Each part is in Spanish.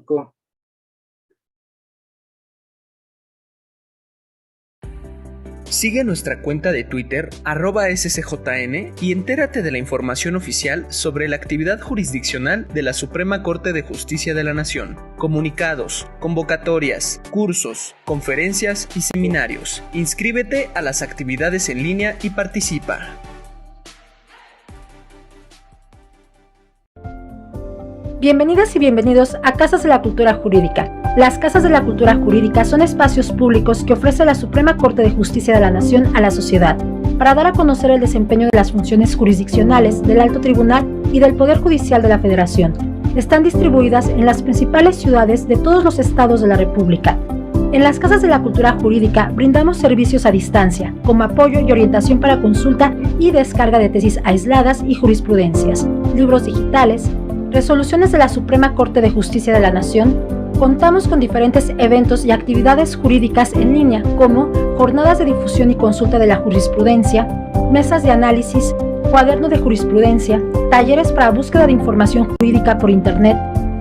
5. Sigue nuestra cuenta de Twitter, @scjn, y entérate de la información oficial sobre la actividad jurisdiccional de la Suprema Corte de Justicia de la Nación. Comunicados, convocatorias, cursos, conferencias y seminarios. Inscríbete a las actividades en línea y participa. Bienvenidas y bienvenidos a Casas de la Cultura Jurídica. Las Casas de la Cultura Jurídica son espacios públicos que ofrece la Suprema Corte de Justicia de la Nación a la sociedad, para dar a conocer el desempeño de las funciones jurisdiccionales del Alto Tribunal y del Poder Judicial de la Federación. Están distribuidas en las principales ciudades de todos los estados de la República. En las Casas de la Cultura Jurídica brindamos servicios a distancia, como apoyo y orientación para consulta y descarga de tesis aisladas y jurisprudencias, libros digitales, resoluciones de la Suprema Corte de Justicia de la Nación. Contamos con diferentes eventos y actividades jurídicas en línea, como jornadas de difusión y consulta de la jurisprudencia, mesas de análisis, cuaderno de jurisprudencia, talleres para búsqueda de información jurídica por Internet,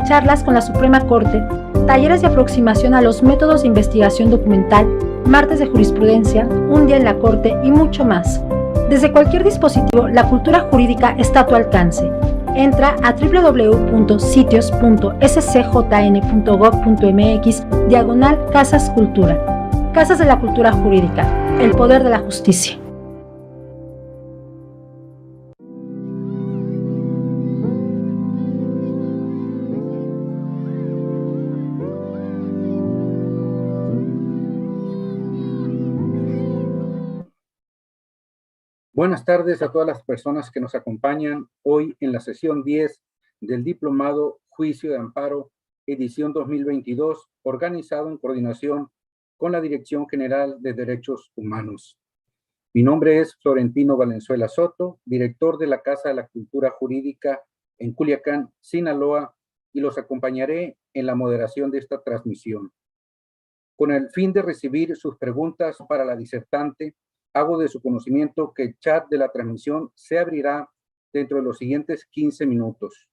charlas con la Suprema Corte, talleres de aproximación a los métodos de investigación documental, martes de jurisprudencia, un día en la Corte y mucho más. Desde cualquier dispositivo, la cultura jurídica está a tu alcance. Entra a www.sitios.scjn.gov.mx/Casas Cultura. Casas de la Cultura Jurídica, el poder de la justicia. Buenas tardes a todas las personas que nos acompañan hoy en la sesión 10 del Diplomado Juicio de Amparo, edición 2022, organizado en coordinación con la Dirección General de Derechos Humanos. Mi nombre es Florentino Valenzuela Soto, director de la Casa de la Cultura Jurídica en Culiacán, Sinaloa, y los acompañaré en la moderación de esta transmisión. Con el fin de recibir sus preguntas para la disertante, hago de su conocimiento que el chat de la transmisión se abrirá dentro de los siguientes 15 minutos.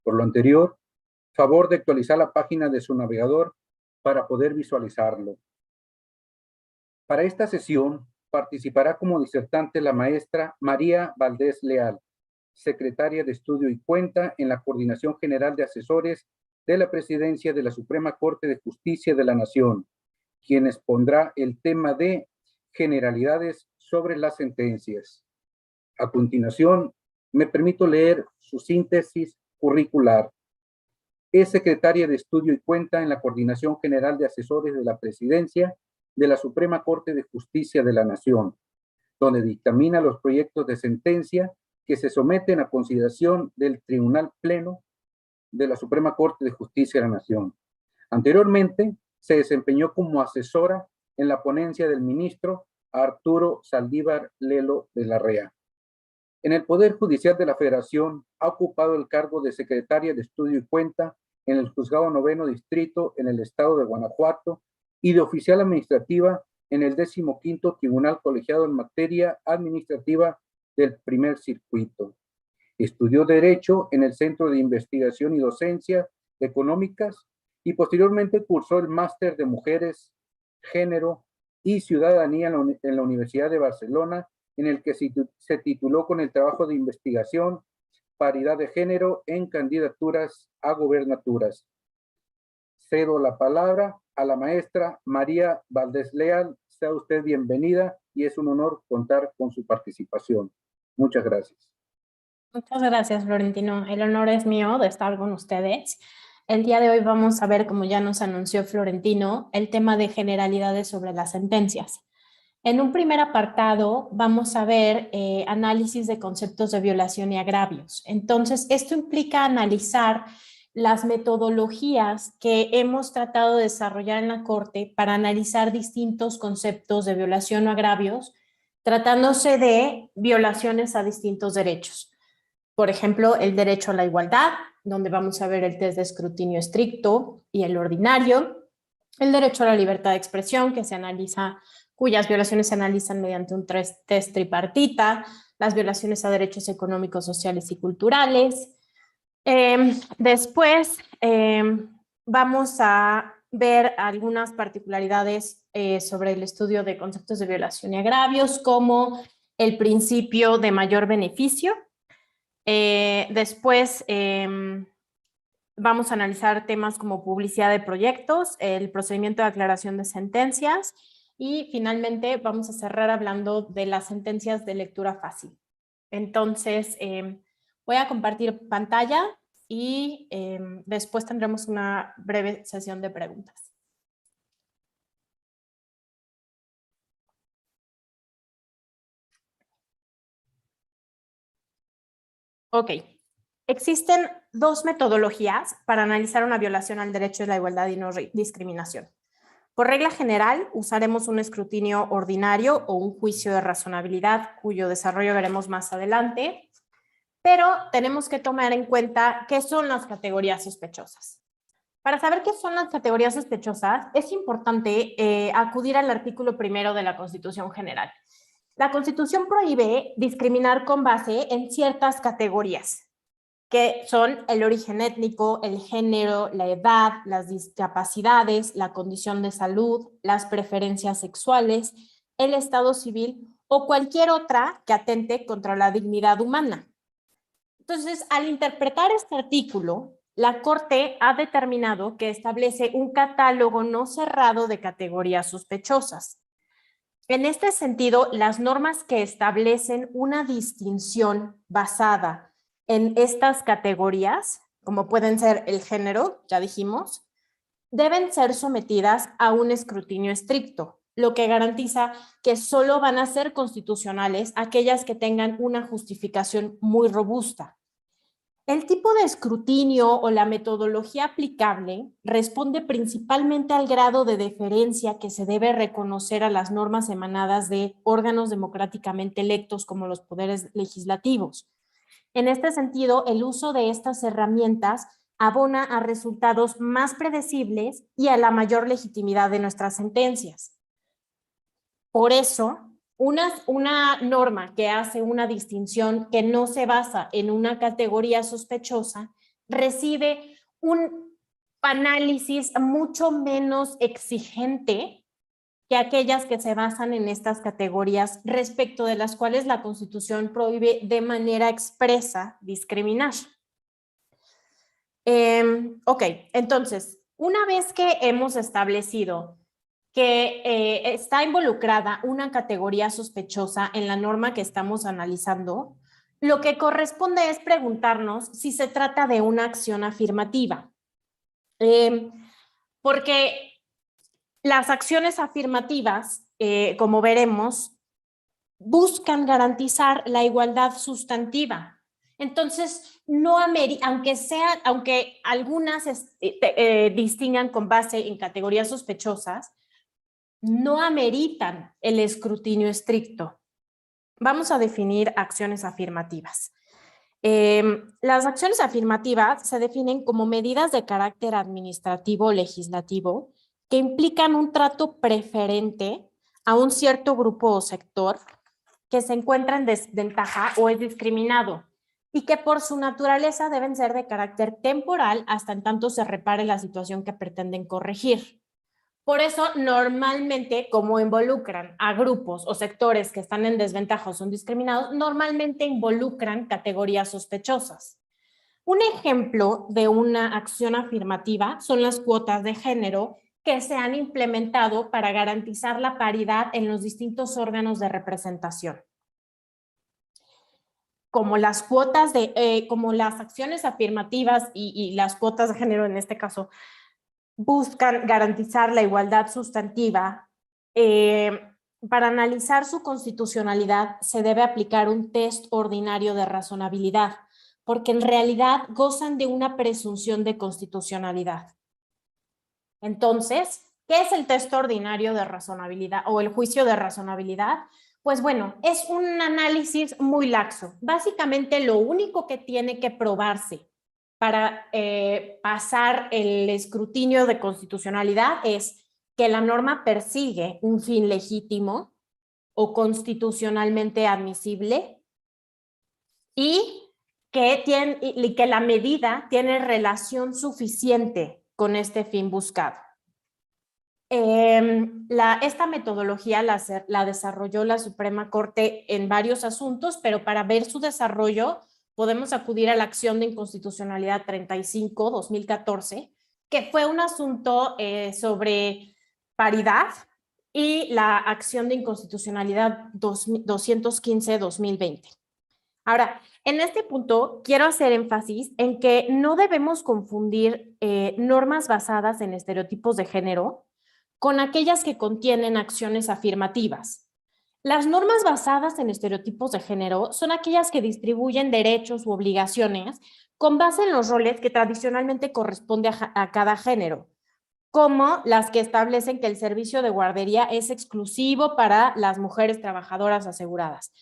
Por lo anterior, favor de actualizar la página de su navegador para poder visualizarlo. Para esta sesión participará como disertante la maestra María Valdés Leal, secretaria de Estudio y Cuenta en la Coordinación General de Asesores de la Presidencia de la Suprema Corte de Justicia de la Nación, quien expondrá el tema de generalidades sobre las sentencias. A continuación, me permito leer su síntesis curricular. Es secretaria de Estudio y Cuenta en la Coordinación General de Asesores de la Presidencia de la Suprema Corte de Justicia de la Nación, donde dictamina los proyectos de sentencia que se someten a consideración del Tribunal Pleno de la Suprema Corte de Justicia de la Nación. Anteriormente, se desempeñó como asesora en la ponencia del ministro Arturo Saldívar Lelo de la Rea. En el Poder Judicial de la Federación ha ocupado el cargo de secretaria de Estudio y Cuenta en el Juzgado Noveno Distrito en el estado de Guanajuato y de oficial administrativa en el 15º Tribunal Colegiado en Materia Administrativa del Primer Circuito. Estudió Derecho en el Centro de Investigación y Docencia Económicas y posteriormente cursó el Máster de Mujeres, Género y Ciudadanía en la Universidad de Barcelona, en el que se tituló con el trabajo de investigación Paridad de Género en Candidaturas a Gobernaturas. Cedo la palabra a la maestra María Valdés Leal. Sea usted bienvenida y es un honor contar con su participación. Muchas gracias. Muchas gracias, Florentino. El honor es mío de estar con ustedes. El día de hoy vamos a ver, como ya nos anunció Florentino, el tema de generalidades sobre las sentencias. En un primer apartado vamos a ver análisis de conceptos de violación y agravios. Entonces, esto implica analizar las metodologías que hemos tratado de desarrollar en la Corte para analizar distintos conceptos de violación o agravios, tratándose de violaciones a distintos derechos. Por ejemplo, el derecho a la igualdad, donde vamos a ver el test de escrutinio estricto y el ordinario, el derecho a la libertad de expresión, cuyas violaciones se analizan mediante un test tripartita, las violaciones a derechos económicos, sociales y culturales. Después vamos a ver algunas particularidades sobre el estudio de conceptos de violación y agravios, como el principio de mayor beneficio. Después vamos a analizar temas como publicidad de proyectos, el procedimiento de aclaración de sentencias y finalmente vamos a cerrar hablando de las sentencias de lectura fácil. Entonces, voy a compartir pantalla y después tendremos una breve sesión de preguntas. Ok. Existen dos metodologías para analizar una violación al derecho de la igualdad y no discriminación. Por regla general, usaremos un escrutinio ordinario o un juicio de razonabilidad, cuyo desarrollo veremos más adelante, pero tenemos que tomar en cuenta qué son las categorías sospechosas. Para saber qué son las categorías sospechosas, es importante acudir al artículo 1 de la Constitución General. La Constitución prohíbe discriminar con base en ciertas categorías, que son el origen étnico, el género, la edad, las discapacidades, la condición de salud, las preferencias sexuales, el estado civil o cualquier otra que atente contra la dignidad humana. Entonces, al interpretar este artículo, la Corte ha determinado que establece un catálogo no cerrado de categorías sospechosas. En este sentido, las normas que establecen una distinción basada en estas categorías, como pueden ser el género, ya dijimos, deben ser sometidas a un escrutinio estricto, lo que garantiza que solo van a ser constitucionales aquellas que tengan una justificación muy robusta. El tipo de escrutinio o la metodología aplicable responde principalmente al grado de deferencia que se debe reconocer a las normas emanadas de órganos democráticamente electos como los poderes legislativos. En este sentido, el uso de estas herramientas abona a resultados más predecibles y a la mayor legitimidad de nuestras sentencias. Por eso, una norma que hace una distinción que no se basa en una categoría sospechosa recibe un análisis mucho menos exigente que aquellas que se basan en estas categorías respecto de las cuales la Constitución prohíbe de manera expresa discriminar. Ok, entonces, una vez que hemos establecido que está involucrada una categoría sospechosa en la norma que estamos analizando, lo que corresponde es preguntarnos si se trata de una acción afirmativa. Porque las acciones afirmativas, como veremos, buscan garantizar la igualdad sustantiva. Entonces, aunque algunas distingan con base en categorías sospechosas, no ameritan el escrutinio estricto. Vamos a definir acciones afirmativas. Las acciones afirmativas se definen como medidas de carácter administrativo o legislativo que implican un trato preferente a un cierto grupo o sector que se encuentra en desventaja o es discriminado y que por su naturaleza deben ser de carácter temporal hasta en tanto se repare la situación que pretenden corregir. Por eso, normalmente, como involucran a grupos o sectores que están en desventaja o son discriminados, normalmente involucran categorías sospechosas. Un ejemplo de una acción afirmativa son las cuotas de género que se han implementado para garantizar la paridad en los distintos órganos de representación. Como las acciones afirmativas y las cuotas de género en este caso buscan garantizar la igualdad sustantiva, para analizar su constitucionalidad se debe aplicar un test ordinario de razonabilidad, porque en realidad gozan de una presunción de constitucionalidad. Entonces, ¿qué es el test ordinario de razonabilidad o el juicio de razonabilidad? Pues bueno, es un análisis muy laxo. Básicamente lo único que tiene que probarse para pasar el escrutinio de constitucionalidad es que la norma persigue un fin legítimo o constitucionalmente admisible y que la medida tiene relación suficiente con este fin buscado. Esta metodología la desarrolló la Suprema Corte en varios asuntos, pero para ver su desarrollo podemos acudir a la acción de inconstitucionalidad 35-2014, que fue un asunto sobre paridad, y la acción de inconstitucionalidad 215-2020. Ahora, en este punto quiero hacer énfasis en que no debemos confundir normas basadas en estereotipos de género con aquellas que contienen acciones afirmativas. Las normas basadas en estereotipos de género son aquellas que distribuyen derechos u obligaciones con base en los roles que tradicionalmente corresponde a cada género, como las que establecen que el servicio de guardería es exclusivo para las mujeres trabajadoras aseguradas.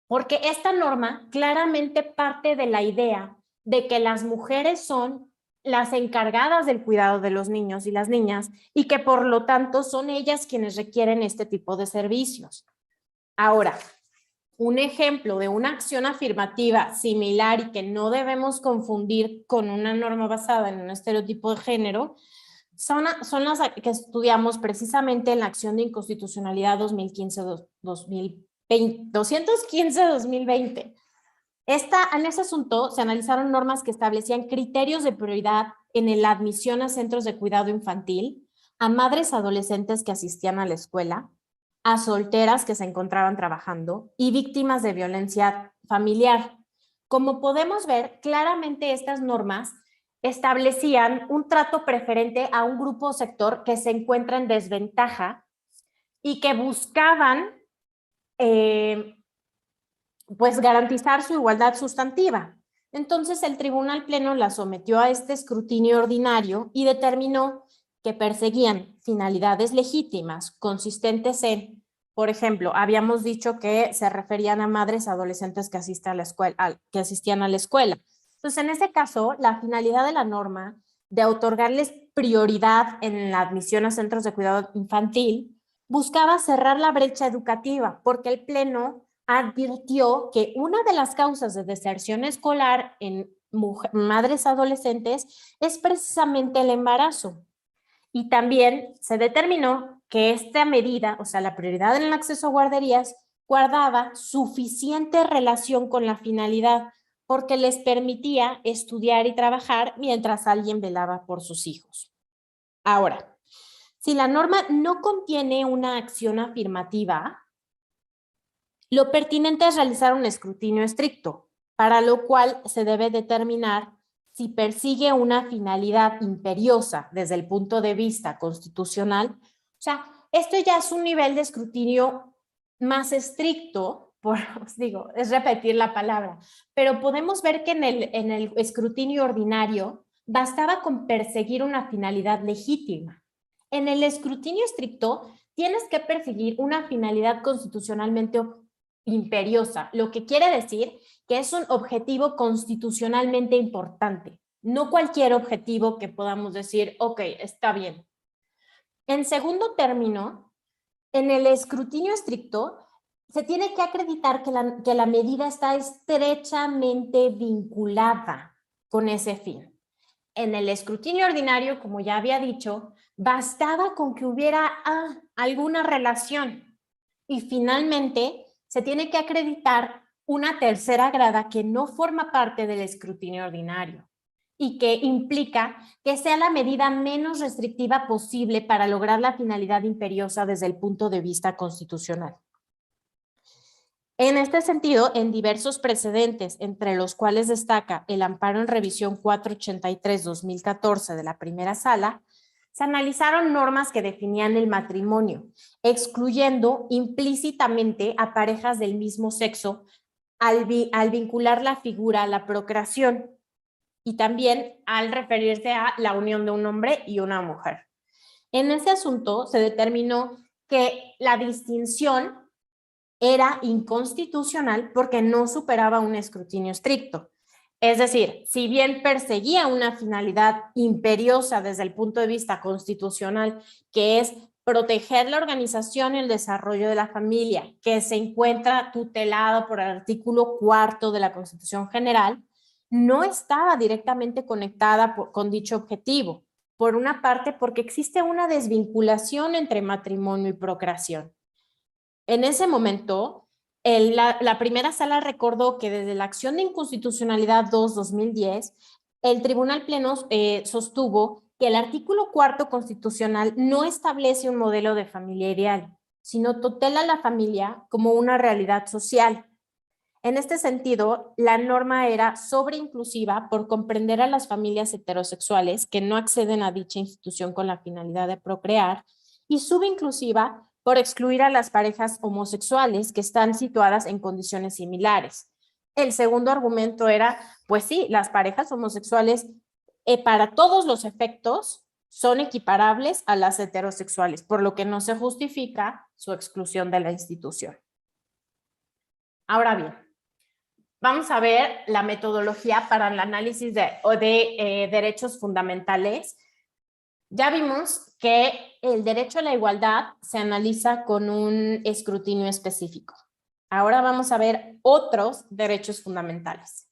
Porque esta norma claramente parte de la idea de que las mujeres son las encargadas del cuidado de los niños y las niñas y que por lo tanto son ellas quienes requieren este tipo de servicios. Ahora, un ejemplo de una acción afirmativa similar y que no debemos confundir con una norma basada en un estereotipo de género son las que estudiamos precisamente en la acción de inconstitucionalidad 215-2020. En ese asunto se analizaron normas que establecían criterios de prioridad en la admisión a centros de cuidado infantil, a madres adolescentes que asistían a la escuela, a solteras que se encontraban trabajando y víctimas de violencia familiar. Como podemos ver, claramente estas normas establecían un trato preferente a un grupo o sector que se encuentra en desventaja y que buscaban pues garantizar su igualdad sustantiva. Entonces el Tribunal Pleno la sometió a este escrutinio ordinario y determinó que perseguían finalidades legítimas consistentes en, por ejemplo, habíamos dicho que se referían a madres adolescentes que asistían a la escuela. Entonces, en ese caso, la finalidad de la norma de otorgarles prioridad en la admisión a centros de cuidado infantil buscaba cerrar la brecha educativa, porque el Pleno advirtió que una de las causas de deserción escolar en madres adolescentes es precisamente el embarazo. Y también se determinó que esta medida, o sea, la prioridad en el acceso a guarderías, guardaba suficiente relación con la finalidad, porque les permitía estudiar y trabajar mientras alguien velaba por sus hijos. Ahora, si la norma no contiene una acción afirmativa, lo pertinente es realizar un escrutinio estricto, para lo cual se debe determinar si persigue una finalidad imperiosa desde el punto de vista constitucional. O sea, esto ya es un nivel de escrutinio más estricto, os digo, es repetir la palabra, pero podemos ver que en el escrutinio ordinario bastaba con perseguir una finalidad legítima. En el escrutinio estricto tienes que perseguir una finalidad constitucionalmente imperiosa, lo que quiere decir que es un objetivo constitucionalmente importante, no cualquier objetivo que podamos decir, ok, está bien. En segundo término, en el escrutinio estricto, se tiene que acreditar que la medida está estrechamente vinculada con ese fin. En el escrutinio ordinario, como ya había dicho, bastaba con que hubiera alguna relación. Y finalmente, se tiene que acreditar una tercera grada que no forma parte del escrutinio ordinario y que implica que sea la medida menos restrictiva posible para lograr la finalidad imperiosa desde el punto de vista constitucional. En este sentido, en diversos precedentes, entre los cuales destaca el amparo en revisión 483-2014 de la primera sala, se analizaron normas que definían el matrimonio, excluyendo implícitamente a parejas del mismo sexo al vincular la figura a la procreación y también al referirse a la unión de un hombre y una mujer. En ese asunto se determinó que la distinción era inconstitucional porque no superaba un escrutinio estricto. Es decir, si bien perseguía una finalidad imperiosa desde el punto de vista constitucional, que es proteger la organización y el desarrollo de la familia, que se encuentra tutelado por el artículo 4 de la Constitución General, no estaba directamente conectada con dicho objetivo. Por una parte, porque existe una desvinculación entre matrimonio y procreación. En ese momento, la primera sala recordó que desde la acción de inconstitucionalidad 2/2010, el Tribunal Pleno sostuvo que el artículo 4 constitucional no establece un modelo de familia ideal, sino tutela la familia como una realidad social. En este sentido, la norma era sobreinclusiva por comprender a las familias heterosexuales que no acceden a dicha institución con la finalidad de procrear y subinclusiva por excluir a las parejas homosexuales que están situadas en condiciones similares. El segundo argumento era, pues sí, las parejas homosexuales para todos los efectos son equiparables a las heterosexuales, por lo que no se justifica su exclusión de la institución. Ahora bien, vamos a ver la metodología para el análisis de derechos fundamentales. Ya vimos que el derecho a la igualdad se analiza con un escrutinio específico. Ahora vamos a ver otros derechos fundamentales.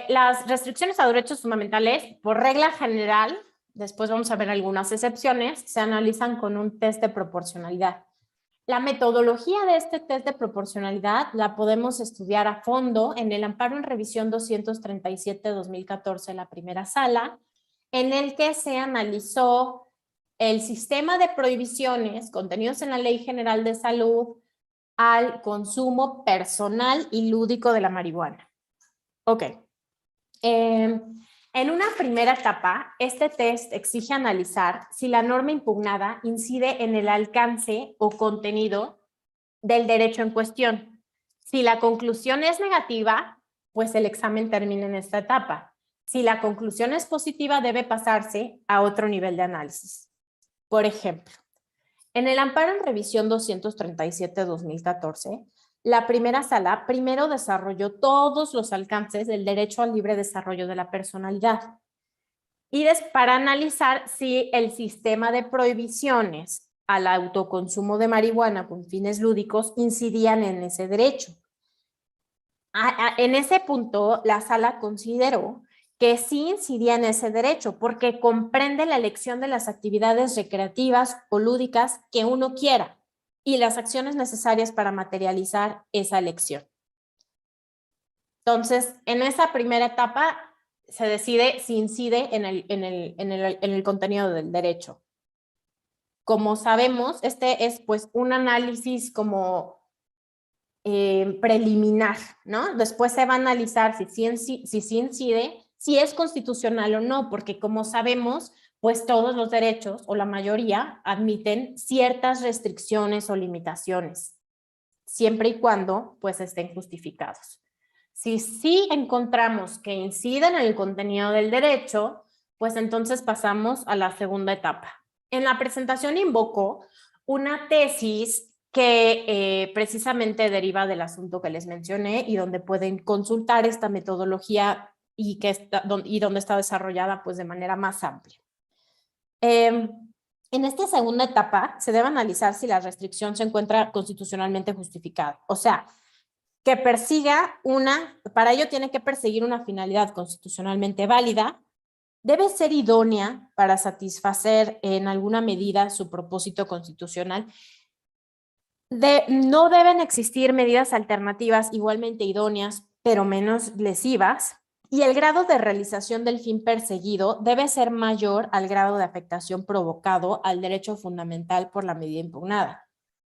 Las restricciones a derechos fundamentales, por regla general, después vamos a ver algunas excepciones, se analizan con un test de proporcionalidad. La metodología de este test de proporcionalidad la podemos estudiar a fondo en el amparo en revisión 237/2014, la primera sala, en el que se analizó el sistema de prohibiciones contenidos en la Ley General de Salud al consumo personal y lúdico de la marihuana. Ok. En una primera etapa, este test exige analizar si la norma impugnada incide en el alcance o contenido del derecho en cuestión. Si la conclusión es negativa, pues el examen termina en esta etapa. Si la conclusión es positiva, debe pasarse a otro nivel de análisis. Por ejemplo, en el amparo en revisión 237/2014, la primera sala primero desarrolló todos los alcances del derecho al libre desarrollo de la personalidad y para analizar si el sistema de prohibiciones al autoconsumo de marihuana con fines lúdicos incidían en ese derecho. En ese punto, la sala consideró que sí incidía en ese derecho porque comprende la elección de las actividades recreativas o lúdicas que uno quiera y las acciones necesarias para materializar esa elección. Entonces, en esa primera etapa se decide si incide en el contenido del derecho. Como sabemos, este es pues un análisis como preliminar, ¿no? Después se va a analizar si sí incide, si es constitucional o no, porque como sabemos, pues todos los derechos o la mayoría admiten ciertas restricciones o limitaciones, siempre y cuando pues estén justificados. Si sí encontramos que inciden en el contenido del derecho, pues entonces pasamos a la segunda etapa. En la presentación invocó una tesis que precisamente deriva del asunto que les mencioné y donde pueden consultar esta metodología y donde está desarrollada pues de manera más amplia. En esta segunda etapa se debe analizar si la restricción se encuentra constitucionalmente justificada. O sea, que para ello tiene que perseguir una finalidad constitucionalmente válida, debe ser idónea para satisfacer en alguna medida su propósito constitucional. No deben existir medidas alternativas igualmente idóneas, pero menos lesivas, y el grado de realización del fin perseguido debe ser mayor al grado de afectación provocado al derecho fundamental por la medida impugnada.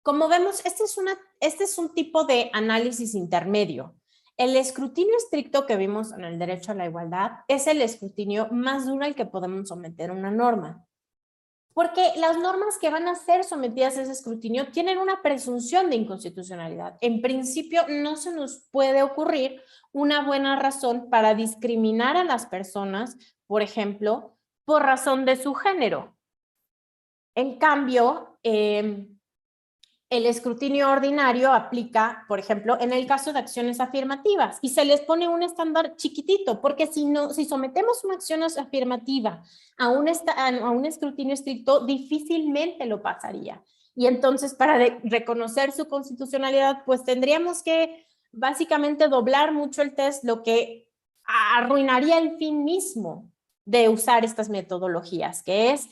Como vemos, este es un tipo de análisis intermedio. El escrutinio estricto que vimos en el derecho a la igualdad es el escrutinio más duro al que podemos someter una norma. Porque las normas que van a ser sometidas a ese escrutinio tienen una presunción de inconstitucionalidad. En principio, no se nos puede ocurrir una buena razón para discriminar a las personas, por ejemplo, por razón de su género. En cambio, el escrutinio ordinario aplica, por ejemplo, en el caso de acciones afirmativas y se les pone un estándar chiquitito, porque si sometemos una acción afirmativa a un escrutinio estricto, difícilmente lo pasaría. Y entonces, para reconocer su constitucionalidad, pues tendríamos que básicamente doblar mucho el test, lo que arruinaría el fin mismo de usar estas metodologías, que es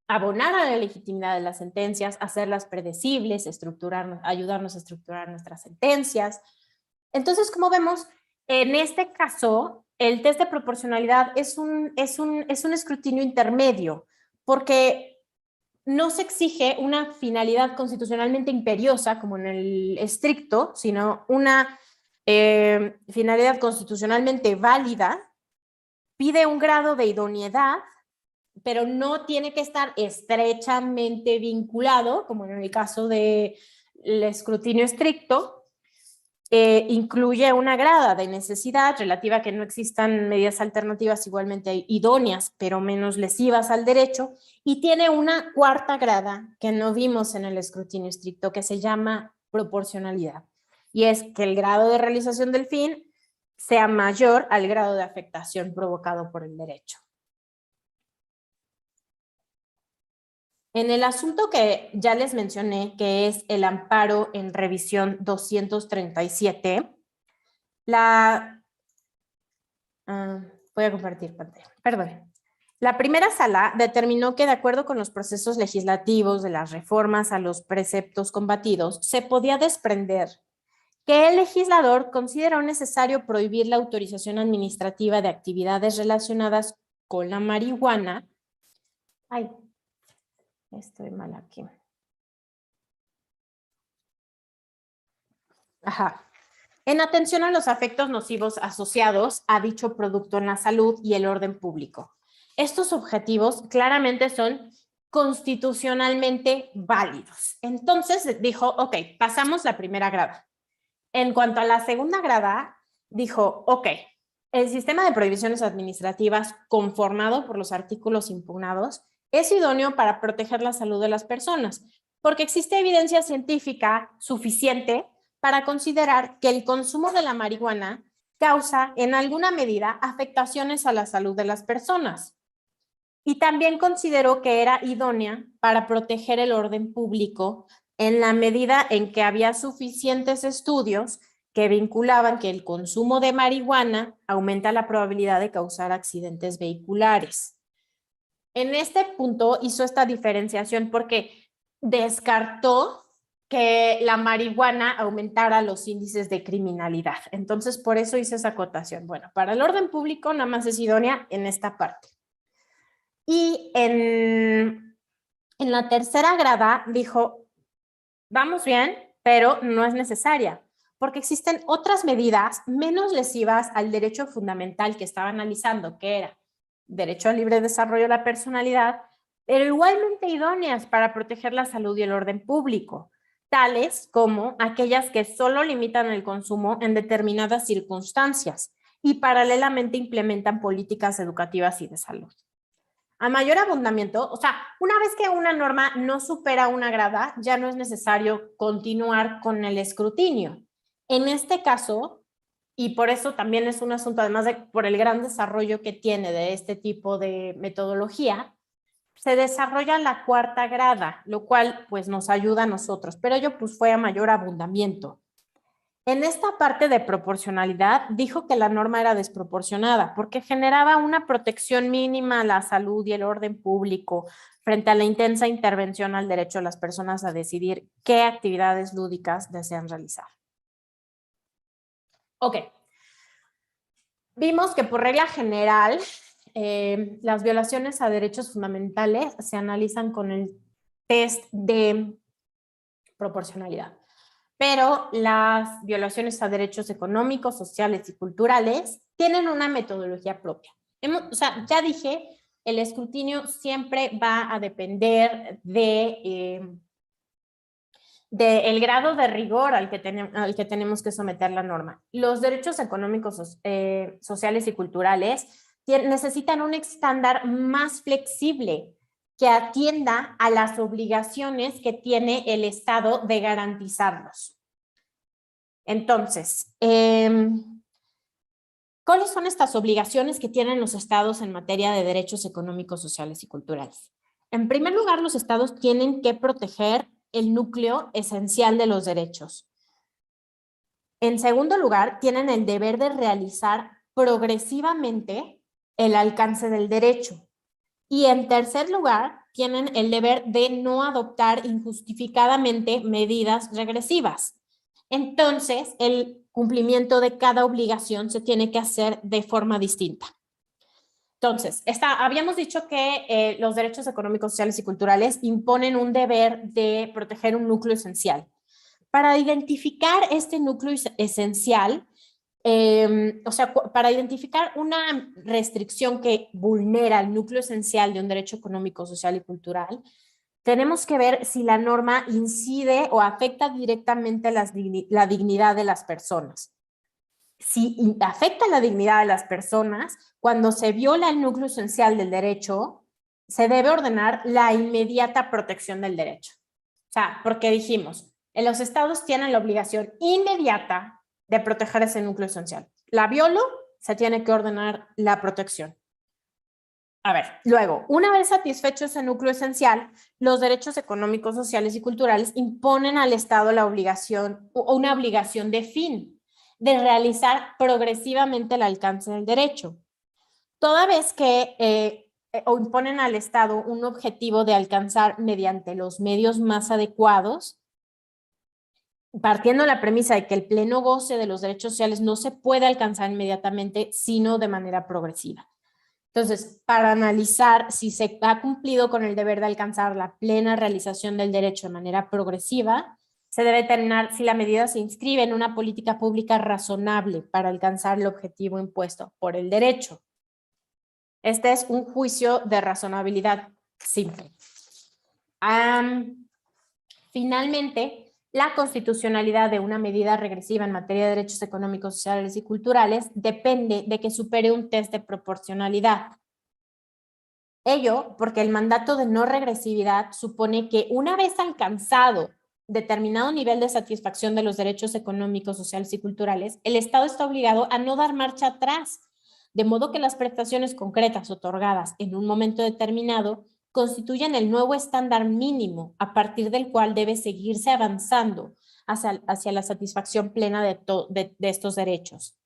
abonar a la legitimidad de las sentencias, hacerlas predecibles, ayudarnos a estructurar nuestras sentencias. Entonces, como vemos, en este caso, el test de proporcionalidad es un escrutinio intermedio, porque no se exige una finalidad constitucionalmente imperiosa, como en el estricto, sino una finalidad constitucionalmente válida, pide un grado de idoneidad, pero no tiene que estar estrechamente vinculado, como en el caso del escrutinio estricto. Incluye una grada de necesidad relativa a que no existan medidas alternativas igualmente idóneas, pero menos lesivas al derecho, y tiene una cuarta grada que no vimos en el escrutinio estricto, que se llama proporcionalidad, y es que el grado de realización del fin sea mayor al grado de afectación provocado por el derecho. En el asunto que ya les mencioné, que es el amparo en revisión 237, voy a compartir pantalla, perdón. La primera sala determinó que, de acuerdo con los procesos legislativos de las reformas a los preceptos combatidos, se podía desprender que el legislador consideró necesario prohibir la autorización administrativa de actividades relacionadas con la marihuana. Ay, estoy mal aquí. Ajá. En atención a los efectos nocivos asociados a dicho producto en la salud y el orden público. Estos objetivos claramente son constitucionalmente válidos. Entonces dijo, ok, pasamos la primera grada. En cuanto a la segunda grada, dijo, ok, el sistema de prohibiciones administrativas conformado por los artículos impugnados es idóneo para proteger la salud de las personas, porque existe evidencia científica suficiente para considerar que el consumo de la marihuana causa en alguna medida afectaciones a la salud de las personas. Y también consideró que era idónea para proteger el orden público en la medida en que había suficientes estudios que vinculaban que el consumo de marihuana aumenta la probabilidad de causar accidentes vehiculares. En este punto hizo esta diferenciación porque descartó que la marihuana aumentara los índices de criminalidad. Entonces, por eso hice esa acotación. Bueno, para el orden público nada más es idónea en esta parte. Y en la tercera grada dijo, vamos bien, pero no es necesaria, porque existen otras medidas menos lesivas al derecho fundamental que estaba analizando, que era derecho al libre desarrollo de la personalidad, pero igualmente idóneas para proteger la salud y el orden público, tales como aquellas que solo limitan el consumo en determinadas circunstancias y paralelamente implementan políticas educativas y de salud. A mayor abundamiento, o sea, una vez que una norma no supera una grada, ya no es necesario continuar con el escrutinio. En este caso, y por eso también es un asunto, además de por el gran desarrollo que tiene de este tipo de metodología, se desarrolla la cuarta grada, lo cual pues nos ayuda a nosotros, pero ello pues fue a mayor abundamiento. En esta parte de proporcionalidad dijo que la norma era desproporcionada porque generaba una protección mínima a la salud y el orden público frente a la intensa intervención al derecho de las personas a decidir qué actividades lúdicas desean realizar. Ok. Vimos que por regla general las violaciones a derechos fundamentales se analizan con el test de proporcionalidad. Pero las violaciones a derechos económicos, sociales y culturales tienen una metodología propia. O sea, ya dije, el escrutinio siempre va a depender del grado de rigor al que tenemos que someter la norma. Los derechos económicos, sociales y culturales necesitan un estándar más flexible que atienda a las obligaciones que tiene el Estado de garantizarlos. Entonces, ¿cuáles son estas obligaciones que tienen los Estados en materia de derechos económicos, sociales y culturales? En primer lugar, los Estados tienen que proteger el núcleo esencial de los derechos. En segundo lugar, tienen el deber de realizar progresivamente el alcance del derecho. Y en tercer lugar, tienen el deber de no adoptar injustificadamente medidas regresivas. Entonces, el cumplimiento de cada obligación se tiene que hacer de forma distinta. Entonces, habíamos dicho que los derechos económicos, sociales y culturales imponen un deber de proteger un núcleo esencial. Para identificar este núcleo esencial, para identificar una restricción que vulnera el núcleo esencial de un derecho económico, social y cultural, tenemos que ver si la norma incide o afecta directamente la dignidad de las personas. Si afecta la dignidad de las personas, cuando se viola el núcleo esencial del derecho, se debe ordenar la inmediata protección del derecho. O sea, porque dijimos, los estados tienen la obligación inmediata de proteger ese núcleo esencial. La violo, se tiene que ordenar la protección. A ver, luego, una vez satisfecho ese núcleo esencial, los derechos económicos, sociales y culturales imponen al Estado la obligación, o una obligación de fin, de realizar progresivamente el alcance del derecho. Toda vez que o imponen al Estado un objetivo de alcanzar mediante los medios más adecuados, partiendo de la premisa de que el pleno goce de los derechos sociales no se puede alcanzar inmediatamente, sino de manera progresiva. Entonces, para analizar si se ha cumplido con el deber de alcanzar la plena realización del derecho de manera progresiva, se debe determinar si la medida se inscribe en una política pública razonable para alcanzar el objetivo impuesto por el derecho. Este es un juicio de razonabilidad simple. Finalmente, la constitucionalidad de una medida regresiva en materia de derechos económicos, sociales y culturales depende de que supere un test de proporcionalidad. Ello porque el mandato de no regresividad supone que una vez alcanzado determinado nivel de satisfacción de los derechos económicos, sociales y culturales, el Estado está obligado a no dar marcha atrás, de modo que las prestaciones concretas otorgadas en un momento determinado constituyen el nuevo estándar mínimo a partir del cual debe seguirse avanzando hacia la satisfacción plena de estos derechos.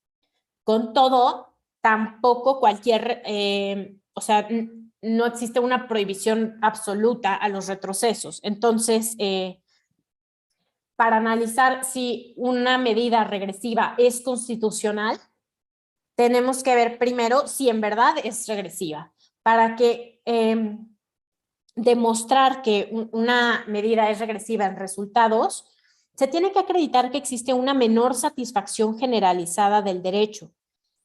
Con todo, tampoco no existe una prohibición absoluta a los retrocesos. Entonces, para analizar si una medida regresiva es constitucional, tenemos que ver primero si en verdad es regresiva, para que demostrar que una medida es regresiva en resultados, se tiene que acreditar que existe una menor satisfacción generalizada del derecho,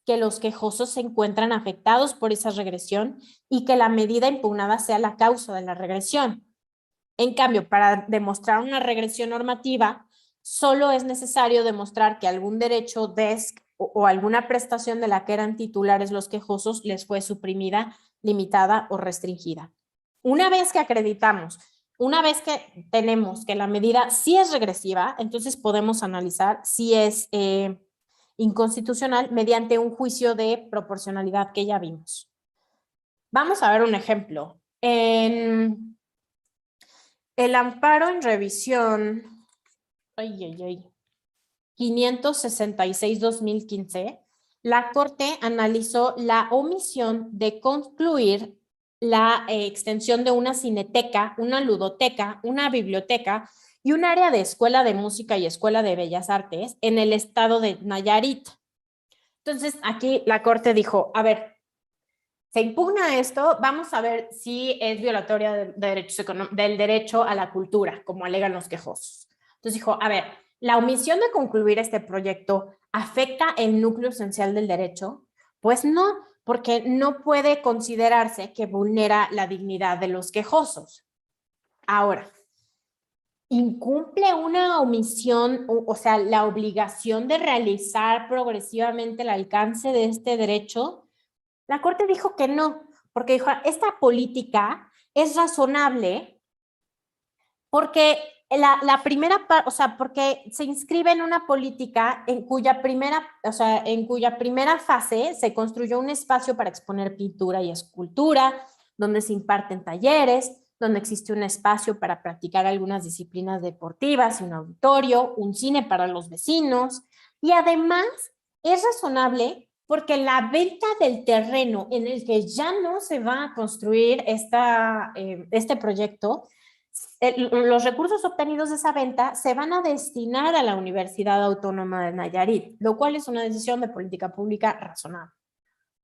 que los quejosos se encuentran afectados por esa regresión y que la medida impugnada sea la causa de la regresión. En cambio, para demostrar una regresión normativa, solo es necesario demostrar que algún derecho o alguna prestación de la que eran titulares los quejosos les fue suprimida, limitada o restringida. Una vez que acreditamos, una vez que tenemos que la medida sí es regresiva, entonces podemos analizar si es inconstitucional mediante un juicio de proporcionalidad que ya vimos. Vamos a ver un ejemplo. En el amparo en revisión 566-2015, la Corte analizó la omisión de concluir la extensión de una cineteca, una ludoteca, una biblioteca y un área de escuela de música y escuela de bellas artes en el estado de Nayarit. Entonces, aquí la Corte dijo, a ver, se impugna esto, vamos a ver si es violatoria del derecho a la cultura, como alegan los quejosos. Entonces dijo, a ver, ¿la omisión de concluir este proyecto afecta el núcleo esencial del derecho? Pues no, porque no puede considerarse que vulnera la dignidad de los quejosos. Ahora, ¿incumple una omisión, o sea, la obligación de realizar progresivamente el alcance de este derecho? La Corte dijo que no, porque dijo, esta política es razonable porque porque se inscribe en una política en cuya primera fase se construyó un espacio para exponer pintura y escultura, donde se imparten talleres, donde existe un espacio para practicar algunas disciplinas deportivas, un auditorio, un cine para los vecinos, y además es razonable porque la venta del terreno en el que ya no se va a construir este proyecto, los recursos obtenidos de esa venta se van a destinar a la Universidad Autónoma de Nayarit, lo cual es una decisión de política pública razonable.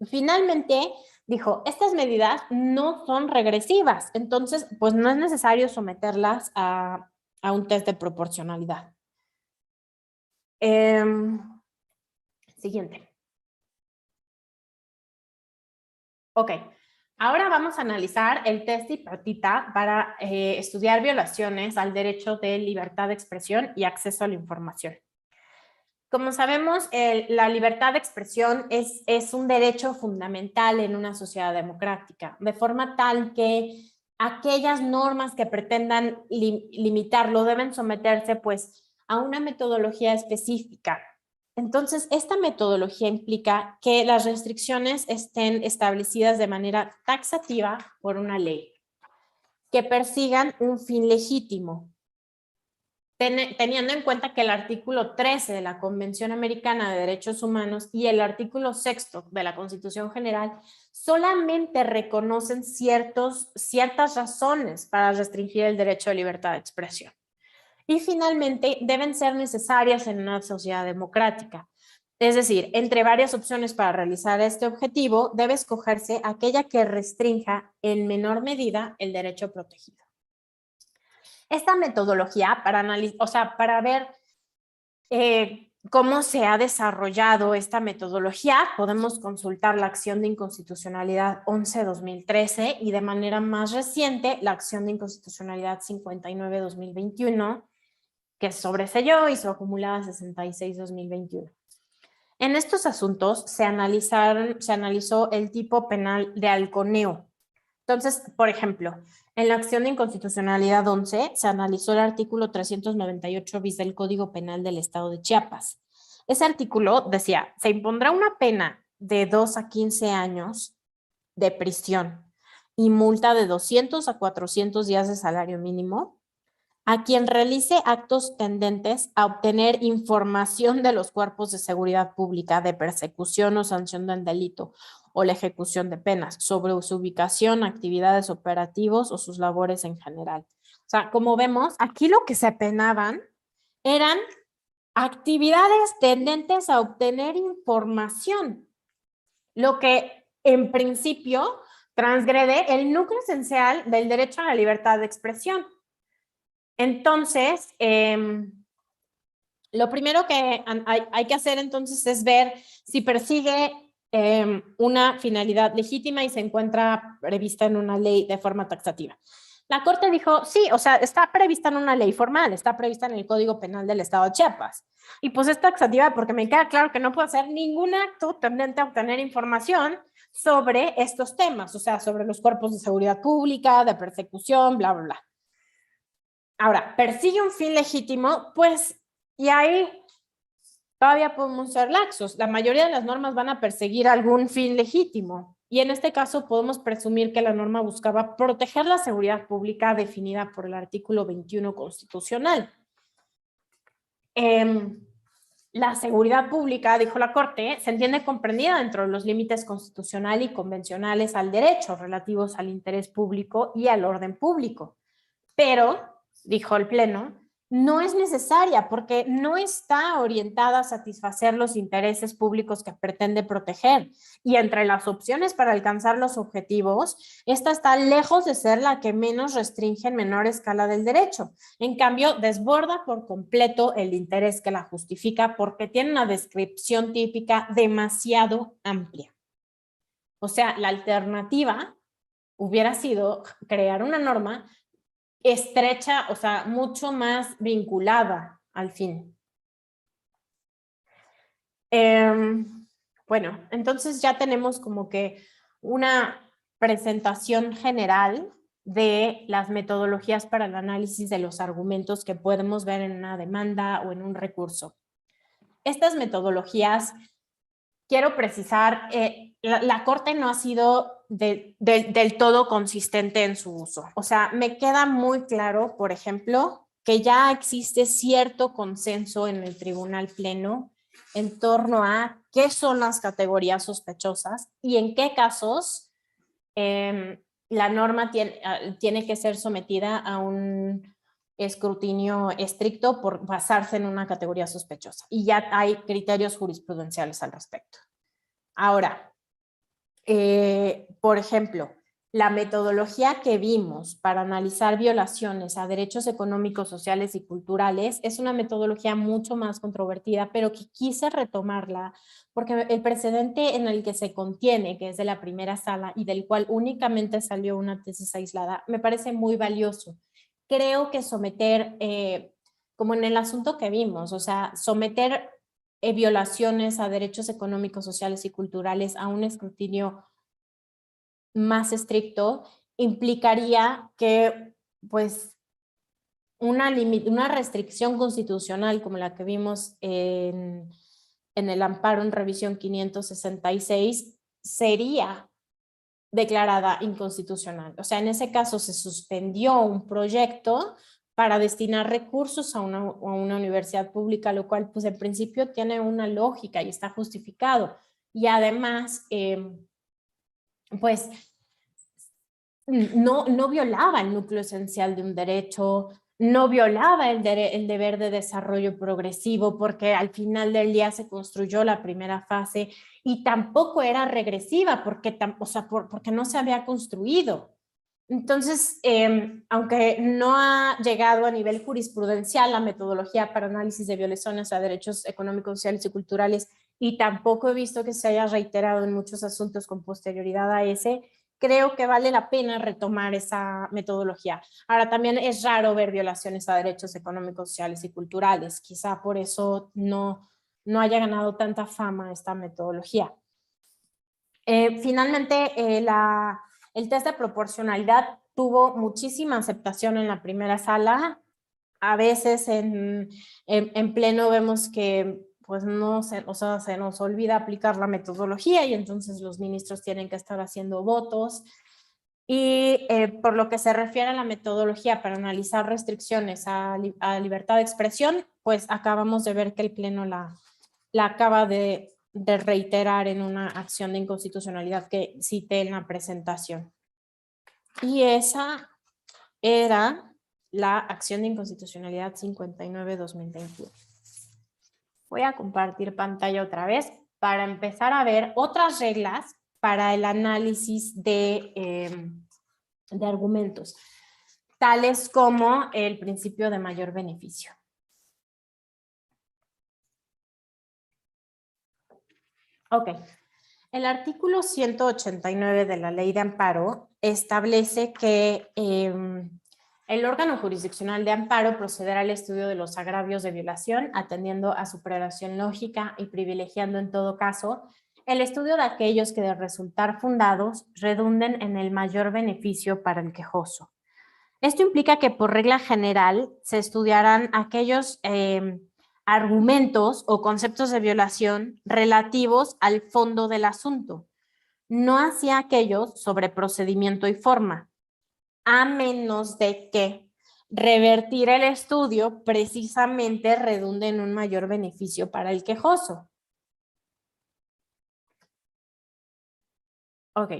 Finalmente, dijo, estas medidas no son regresivas, entonces, pues no es necesario someterlas a un test de proporcionalidad. Siguiente. Ok, ahora vamos a analizar el test tripartita para estudiar violaciones al derecho de libertad de expresión y acceso a la información. Como sabemos, la libertad de expresión es un derecho fundamental en una sociedad democrática, de forma tal que aquellas normas que pretendan limitarlo deben someterse pues a una metodología específica. Entonces, esta metodología implica que las restricciones estén establecidas de manera taxativa por una ley, que persigan un fin legítimo, teniendo en cuenta que el artículo 13 de la Convención Americana de Derechos Humanos y el artículo 6 de la Constitución General solamente reconocen ciertas razones para restringir el derecho a libertad de expresión. Y finalmente, deben ser necesarias en una sociedad democrática. Es decir, entre varias opciones para realizar este objetivo, debe escogerse aquella que restrinja en menor medida el derecho protegido. Esta metodología para ver cómo se ha desarrollado esta metodología, podemos consultar la acción de inconstitucionalidad 11-2013 y de manera más reciente la acción de inconstitucionalidad 59-2021, que sobreselló y su acumulada 66-2021. En estos asuntos se analizó el tipo penal de halconeo. Entonces, por ejemplo, en la acción de inconstitucionalidad 11 se analizó el artículo 398 bis del Código Penal del Estado de Chiapas. Ese artículo decía, se impondrá una pena de 2 a 15 años de prisión y multa de 200 a 400 días de salario mínimo a quien realice actos tendentes a obtener información de los cuerpos de seguridad pública de persecución o sanción del delito o la ejecución de penas sobre su ubicación, actividades operativos o sus labores en general. O sea, como vemos, aquí lo que se penaban eran actividades tendentes a obtener información, lo que en principio transgrede el núcleo esencial del derecho a la libertad de expresión. Entonces, lo primero que hay que hacer entonces es ver si persigue una finalidad legítima y se encuentra prevista en una ley de forma taxativa. La Corte dijo, sí, o sea, está prevista en una ley formal, está prevista en el Código Penal del Estado de Chiapas. Y pues es taxativa porque me queda claro que no puedo hacer ningún acto tendente a obtener información sobre estos temas, o sea, sobre los cuerpos de seguridad pública, de persecución, bla, bla, bla. Ahora, ¿persigue un fin legítimo? Pues, y ahí todavía podemos ser laxos. La mayoría de las normas van a perseguir algún fin legítimo. Y en este caso podemos presumir que la norma buscaba proteger la seguridad pública definida por el artículo 21 constitucional. La seguridad pública, dijo la Corte, se entiende comprendida dentro de los límites constitucionales y convencionales al derecho relativos al interés público y al orden público. Pero, dijo el Pleno, no es necesaria porque no está orientada a satisfacer los intereses públicos que pretende proteger. Y entre las opciones para alcanzar los objetivos, esta está lejos de ser la que menos restringe en menor escala del derecho. En cambio, desborda por completo el interés que la justifica porque tiene una descripción típica demasiado amplia. O sea, la alternativa hubiera sido crear una norma estrecha, o sea, mucho más vinculada al fin. Bueno, entonces ya tenemos como que una presentación general de las metodologías para el análisis de los argumentos que podemos ver en una demanda o en un recurso. Estas metodologías, quiero precisar, la Corte no ha sido del todo consistente en su uso. O sea, me queda muy claro, por ejemplo, que ya existe cierto consenso en el Tribunal Pleno en torno a qué son las categorías sospechosas y en qué casos la norma tiene que ser sometida a un escrutinio estricto por basarse en una categoría sospechosa. Y ya hay criterios jurisprudenciales al respecto. Ahora, por ejemplo, la metodología que vimos para analizar violaciones a derechos económicos, sociales y culturales es una metodología mucho más controvertida, pero que quise retomarla porque el precedente en el que se contiene, que es de la primera sala y del cual únicamente salió una tesis aislada, me parece muy valioso. Creo que someter, como en el asunto que vimos, o sea, someter violaciones a derechos económicos, sociales y culturales a un escrutinio más estricto implicaría que, pues, una restricción constitucional como la que vimos en el amparo en revisión 566 sería declarada inconstitucional. O sea, en ese caso se suspendió un proyecto para destinar recursos a una universidad pública, lo cual pues en principio tiene una lógica y está justificado. Y además, pues no violaba el núcleo esencial de un derecho, no violaba el deber de desarrollo progresivo, porque al final del día se construyó la primera fase, y tampoco era regresiva porque no se había construido. Entonces, aunque no ha llegado a nivel jurisprudencial la metodología para análisis de violaciones a derechos económicos, sociales y culturales, y tampoco he visto que se haya reiterado en muchos asuntos con posterioridad a ese, creo que vale la pena retomar esa metodología. Ahora, también es raro ver violaciones a derechos económicos, sociales y culturales. Quizá por eso no haya ganado tanta fama esta metodología. Finalmente, el test de proporcionalidad tuvo muchísima aceptación en la primera sala. A veces en pleno vemos que pues se nos olvida aplicar la metodología y entonces los ministros tienen que estar haciendo votos. Y por lo que se refiere a la metodología para analizar restricciones a libertad de expresión, pues acabamos de ver que el pleno la acaba de reiterar en una acción de inconstitucionalidad que cité en la presentación. Y esa era la acción de inconstitucionalidad 59-2021. Voy a compartir pantalla otra vez para empezar a ver otras reglas para el análisis de argumentos, tales como el principio de mayor beneficio. Ok, el artículo 189 de la Ley de Amparo establece que el órgano jurisdiccional de amparo procederá al estudio de los agravios de violación, atendiendo a su prelación lógica y privilegiando en todo caso el estudio de aquellos que de resultar fundados redunden en el mayor beneficio para el quejoso. Esto implica que por regla general se estudiarán aquellos argumentos o conceptos de violación relativos al fondo del asunto, no hacia aquellos sobre procedimiento y forma, a menos de que revertir el estudio precisamente redunde en un mayor beneficio para el quejoso. Ok.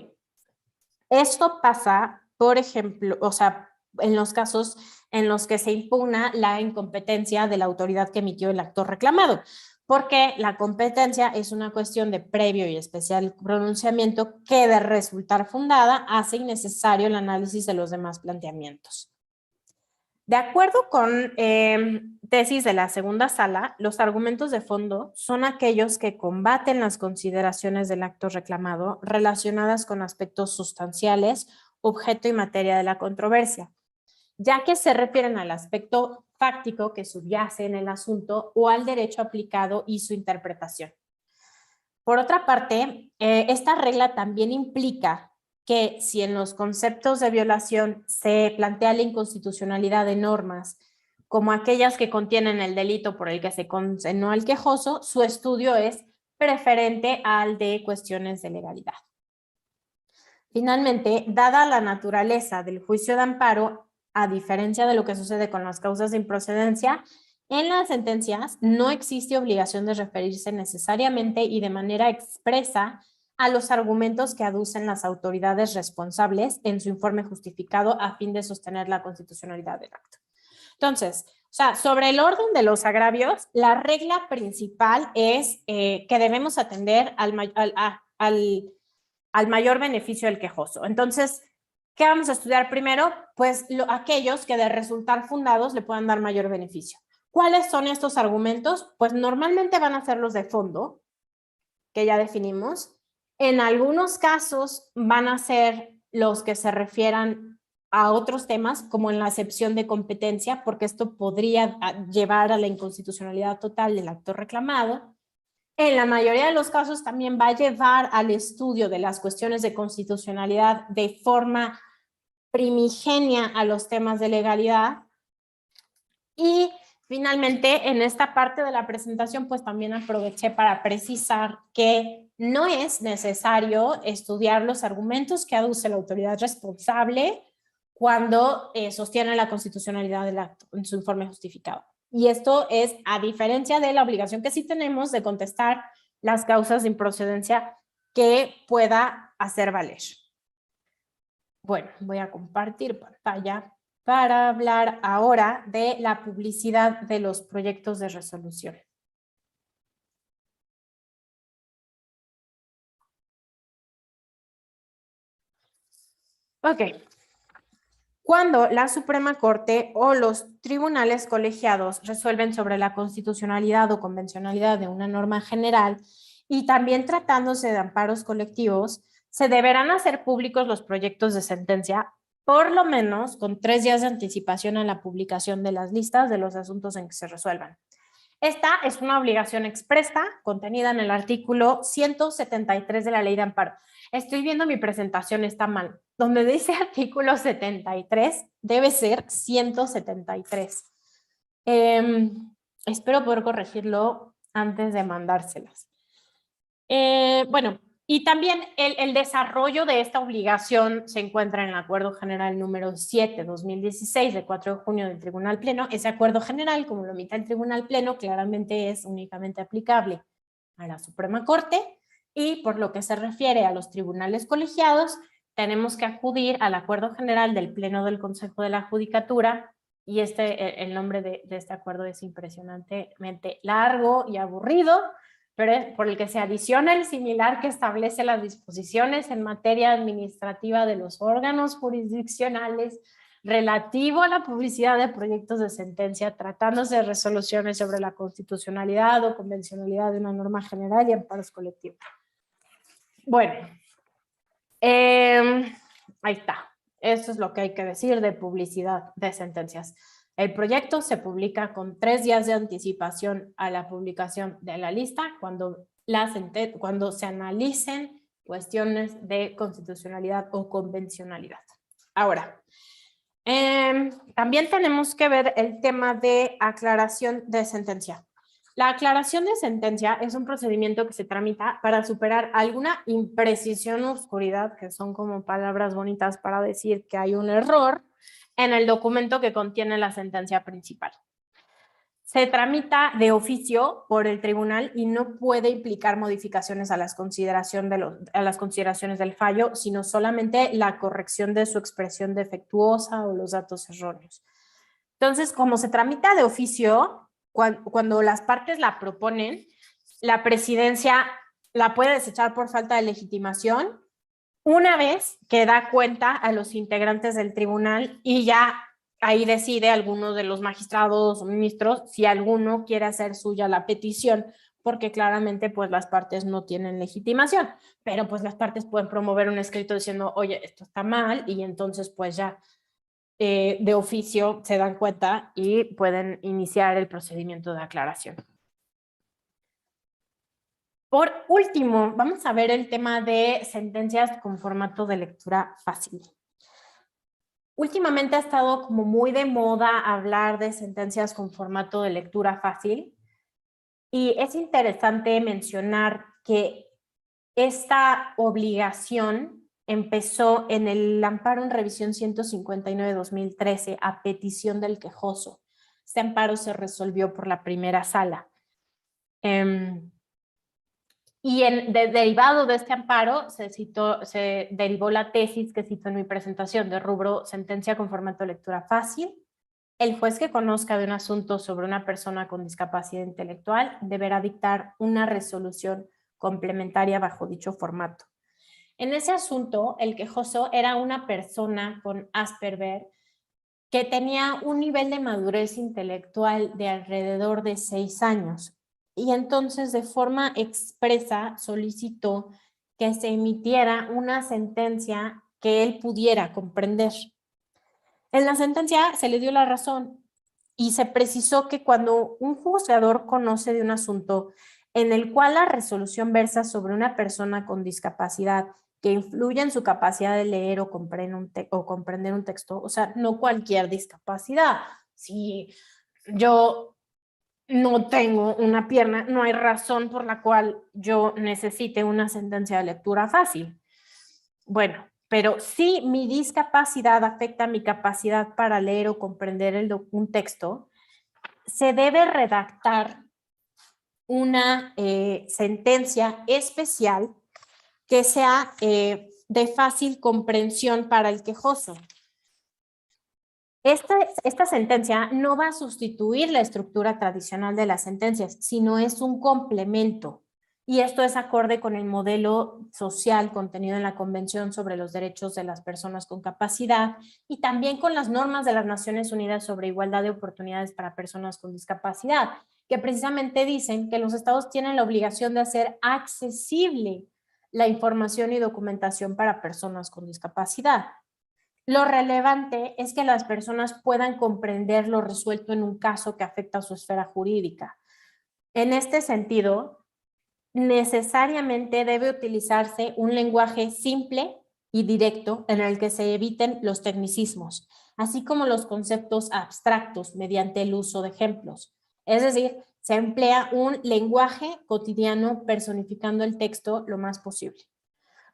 Esto pasa, por ejemplo, o sea, en los casos en los que se impugna la incompetencia de la autoridad que emitió el acto reclamado, porque la competencia es una cuestión de previo y especial pronunciamiento que de resultar fundada hace innecesario el análisis de los demás planteamientos. De acuerdo con tesis de la segunda sala, los argumentos de fondo son aquellos que combaten las consideraciones del acto reclamado relacionadas con aspectos sustanciales, objeto y materia de la controversia, ya que se refieren al aspecto fáctico que subyace en el asunto o al derecho aplicado y su interpretación. Por otra parte, esta regla también implica que si en los conceptos de violación se plantea la inconstitucionalidad de normas como aquellas que contienen el delito por el que se condenó al quejoso, su estudio es preferente al de cuestiones de legalidad. Finalmente, dada la naturaleza del juicio de amparo, a diferencia de lo que sucede con las causas de improcedencia, En las sentencias no existe obligación de referirse necesariamente y de manera expresa a los argumentos que aducen las autoridades responsables en su informe justificado a fin de sostener la constitucionalidad del acto. Entonces, o sea, sobre el orden de los agravios, la regla principal es que debemos atender al mayor beneficio del quejoso. Entonces, ¿qué vamos a estudiar primero? Pues aquellos que de resultar fundados le puedan dar mayor beneficio. ¿Cuáles son estos argumentos? Pues normalmente van a ser los de fondo, que ya definimos. En algunos casos van a ser los que se refieran a otros temas, como en la acepción de competencia, porque esto podría llevar a la inconstitucionalidad total del acto reclamado. En la mayoría de los casos también va a llevar al estudio de las cuestiones de constitucionalidad de forma primigenia a los temas de legalidad. Y finalmente, en esta parte de la presentación, pues también aproveché para precisar que no es necesario estudiar los argumentos que aduce la autoridad responsable cuando sostiene la constitucionalidad del acto en su informe justificado. Y esto es a diferencia de la obligación que sí tenemos de contestar las causas de improcedencia que pueda hacer valer. Bueno, voy a compartir pantalla para hablar ahora de la publicidad de los proyectos de resolución. Ok. Cuando la Suprema Corte o los tribunales colegiados resuelven sobre la constitucionalidad o convencionalidad de una norma general y también tratándose de amparos colectivos, se deberán hacer públicos los proyectos de sentencia por lo menos con 3 días de anticipación a la publicación de las listas de los asuntos en que se resuelvan. Esta es una obligación expresa contenida en el artículo 173 de la Ley de Amparo. Estoy viendo mi presentación, está mal. Donde dice artículo 73, debe ser 173. Espero poder corregirlo antes de mandárselas. Bueno, y también el desarrollo de esta obligación se encuentra en el Acuerdo General número 7/2016 de 4 de junio del Tribunal Pleno. Ese acuerdo general, como lo emite el Tribunal Pleno, claramente es únicamente aplicable a la Suprema Corte y por lo que se refiere a los tribunales colegiados, tenemos que acudir al Acuerdo General del Pleno del Consejo de la Judicatura y el nombre de este acuerdo es impresionantemente largo y aburrido, pero por el que se adiciona el similar que establece las disposiciones en materia administrativa de los órganos jurisdiccionales relativo a la publicidad de proyectos de sentencia, tratándose de resoluciones sobre la constitucionalidad o convencionalidad de una norma general y amparos colectivos. Bueno, ahí está. Eso es lo que hay que decir de publicidad de sentencias. El proyecto se publica con 3 días de anticipación a la publicación de la lista cuando se analicen cuestiones de constitucionalidad o convencionalidad. Ahora, también tenemos que ver el tema de aclaración de sentencia. La aclaración de sentencia es un procedimiento que se tramita para superar alguna imprecisión o oscuridad, que son como palabras bonitas para decir que hay un error en el documento que contiene la sentencia principal. Se tramita de oficio por el tribunal y no puede implicar modificaciones a las consideraciones del fallo, sino solamente la corrección de su expresión defectuosa o los datos erróneos. Entonces, como se tramita de oficio, cuando las partes la proponen, la presidencia la puede desechar por falta de legitimación una vez que da cuenta a los integrantes del tribunal y ya ahí decide alguno de los magistrados o ministros si alguno quiere hacer suya la petición, porque claramente pues las partes no tienen legitimación, pero pues las partes pueden promover un escrito diciendo, oye, esto está mal, y entonces pues ya de oficio se dan cuenta y pueden iniciar el procedimiento de aclaración. Por último, vamos a ver el tema de sentencias con formato de lectura fácil. Últimamente ha estado como muy de moda hablar de sentencias con formato de lectura fácil y es interesante mencionar que esta obligación empezó en el amparo en revisión 159/2013 a petición del quejoso. Este amparo se resolvió por la primera sala. Y derivado de este amparo se derivó la tesis que cito en mi presentación de rubro sentencia con formato de lectura fácil. El juez que conozca de un asunto sobre una persona con discapacidad intelectual deberá dictar una resolución complementaria bajo dicho formato. En ese asunto, el quejoso era una persona con Asperger que tenía un nivel de madurez intelectual de alrededor de 6 años. Y entonces de forma expresa solicitó que se emitiera una sentencia que él pudiera comprender. En la sentencia se le dio la razón y se precisó que cuando un juzgador conoce de un asunto en el cual la resolución versa sobre una persona con discapacidad que influye en su capacidad de leer o comprender un texto, o sea, no cualquier discapacidad. Si yo no tengo una pierna, no hay razón por la cual yo necesite una sentencia de lectura fácil. Bueno, pero si mi discapacidad afecta mi capacidad para leer o comprender un texto, se debe redactar una sentencia especial que sea de fácil comprensión para el quejoso. Esta sentencia no va a sustituir la estructura tradicional de las sentencias, sino es un complemento. Y esto es acorde con el modelo social contenido en la Convención sobre los Derechos de las Personas con Capacidad y también con las normas de las Naciones Unidas sobre igualdad de oportunidades para personas con discapacidad, que precisamente dicen que los estados tienen la obligación de hacer accesible la información y documentación para personas con discapacidad. Lo relevante es que las personas puedan comprender lo resuelto en un caso que afecta a su esfera jurídica. En este sentido, necesariamente debe utilizarse un lenguaje simple y directo en el que se eviten los tecnicismos, así como los conceptos abstractos mediante el uso de ejemplos. Es decir, se emplea un lenguaje cotidiano personificando el texto lo más posible.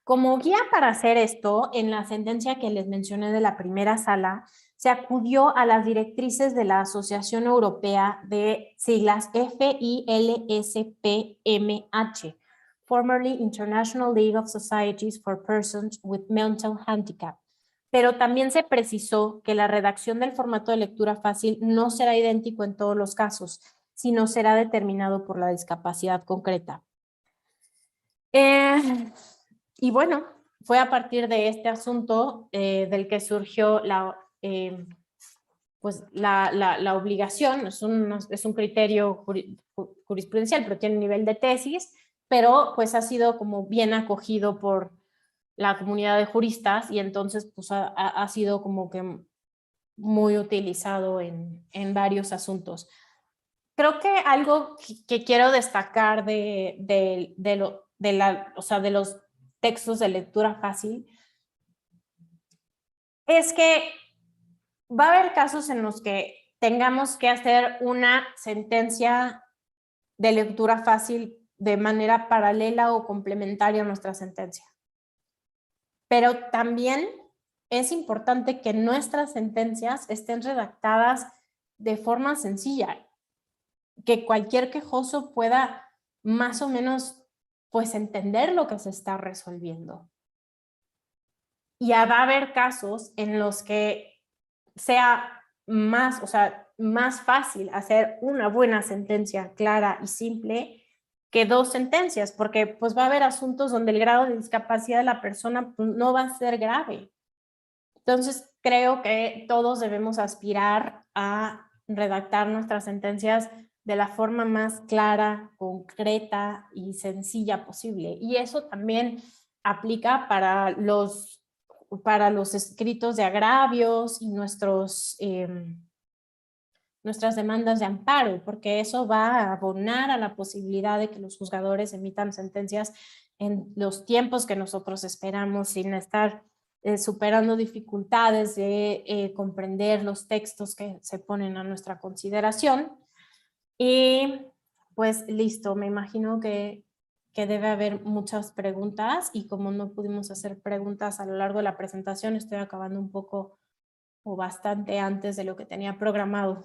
Como guía para hacer esto, en la sentencia que les mencioné de la primera sala, se acudió a las directrices de la Asociación Europea de siglas FILSPMH, formerly International League of Societies for Persons with Mental Handicap. Pero también se precisó que la redacción del formato de lectura fácil no será idéntico en todos los casos, sino será determinado por la discapacidad concreta. Y bueno, fue a partir de este asunto del que surgió la obligación, es un criterio jurisprudencial, pero tiene un nivel de tesis, pero pues ha sido como bien acogido por la comunidad de juristas y entonces pues ha sido como que muy utilizado en varios asuntos. Creo que algo que quiero destacar de los textos de lectura fácil es que va a haber casos en los que tengamos que hacer una sentencia de lectura fácil de manera paralela o complementaria a nuestra sentencia. Pero también es importante que nuestras sentencias estén redactadas de forma sencilla, que cualquier quejoso pueda más o menos pues entender lo que se está resolviendo. Y va a haber casos en los que sea más fácil hacer una buena sentencia clara y simple que 2 sentencias, porque pues va a haber asuntos donde el grado de discapacidad de la persona no va a ser grave. Entonces creo que todos debemos aspirar a redactar nuestras sentencias de la forma más clara, concreta y sencilla posible. Y eso también aplica para los escritos de agravios y nuestras demandas de amparo, porque eso va a abonar a la posibilidad de que los juzgadores emitan sentencias en los tiempos que nosotros esperamos sin estar superando dificultades de comprender los textos que se ponen a nuestra consideración. Y pues listo, me imagino que debe haber muchas preguntas y como no pudimos hacer preguntas a lo largo de la presentación, estoy acabando un poco o bastante antes de lo que tenía programado.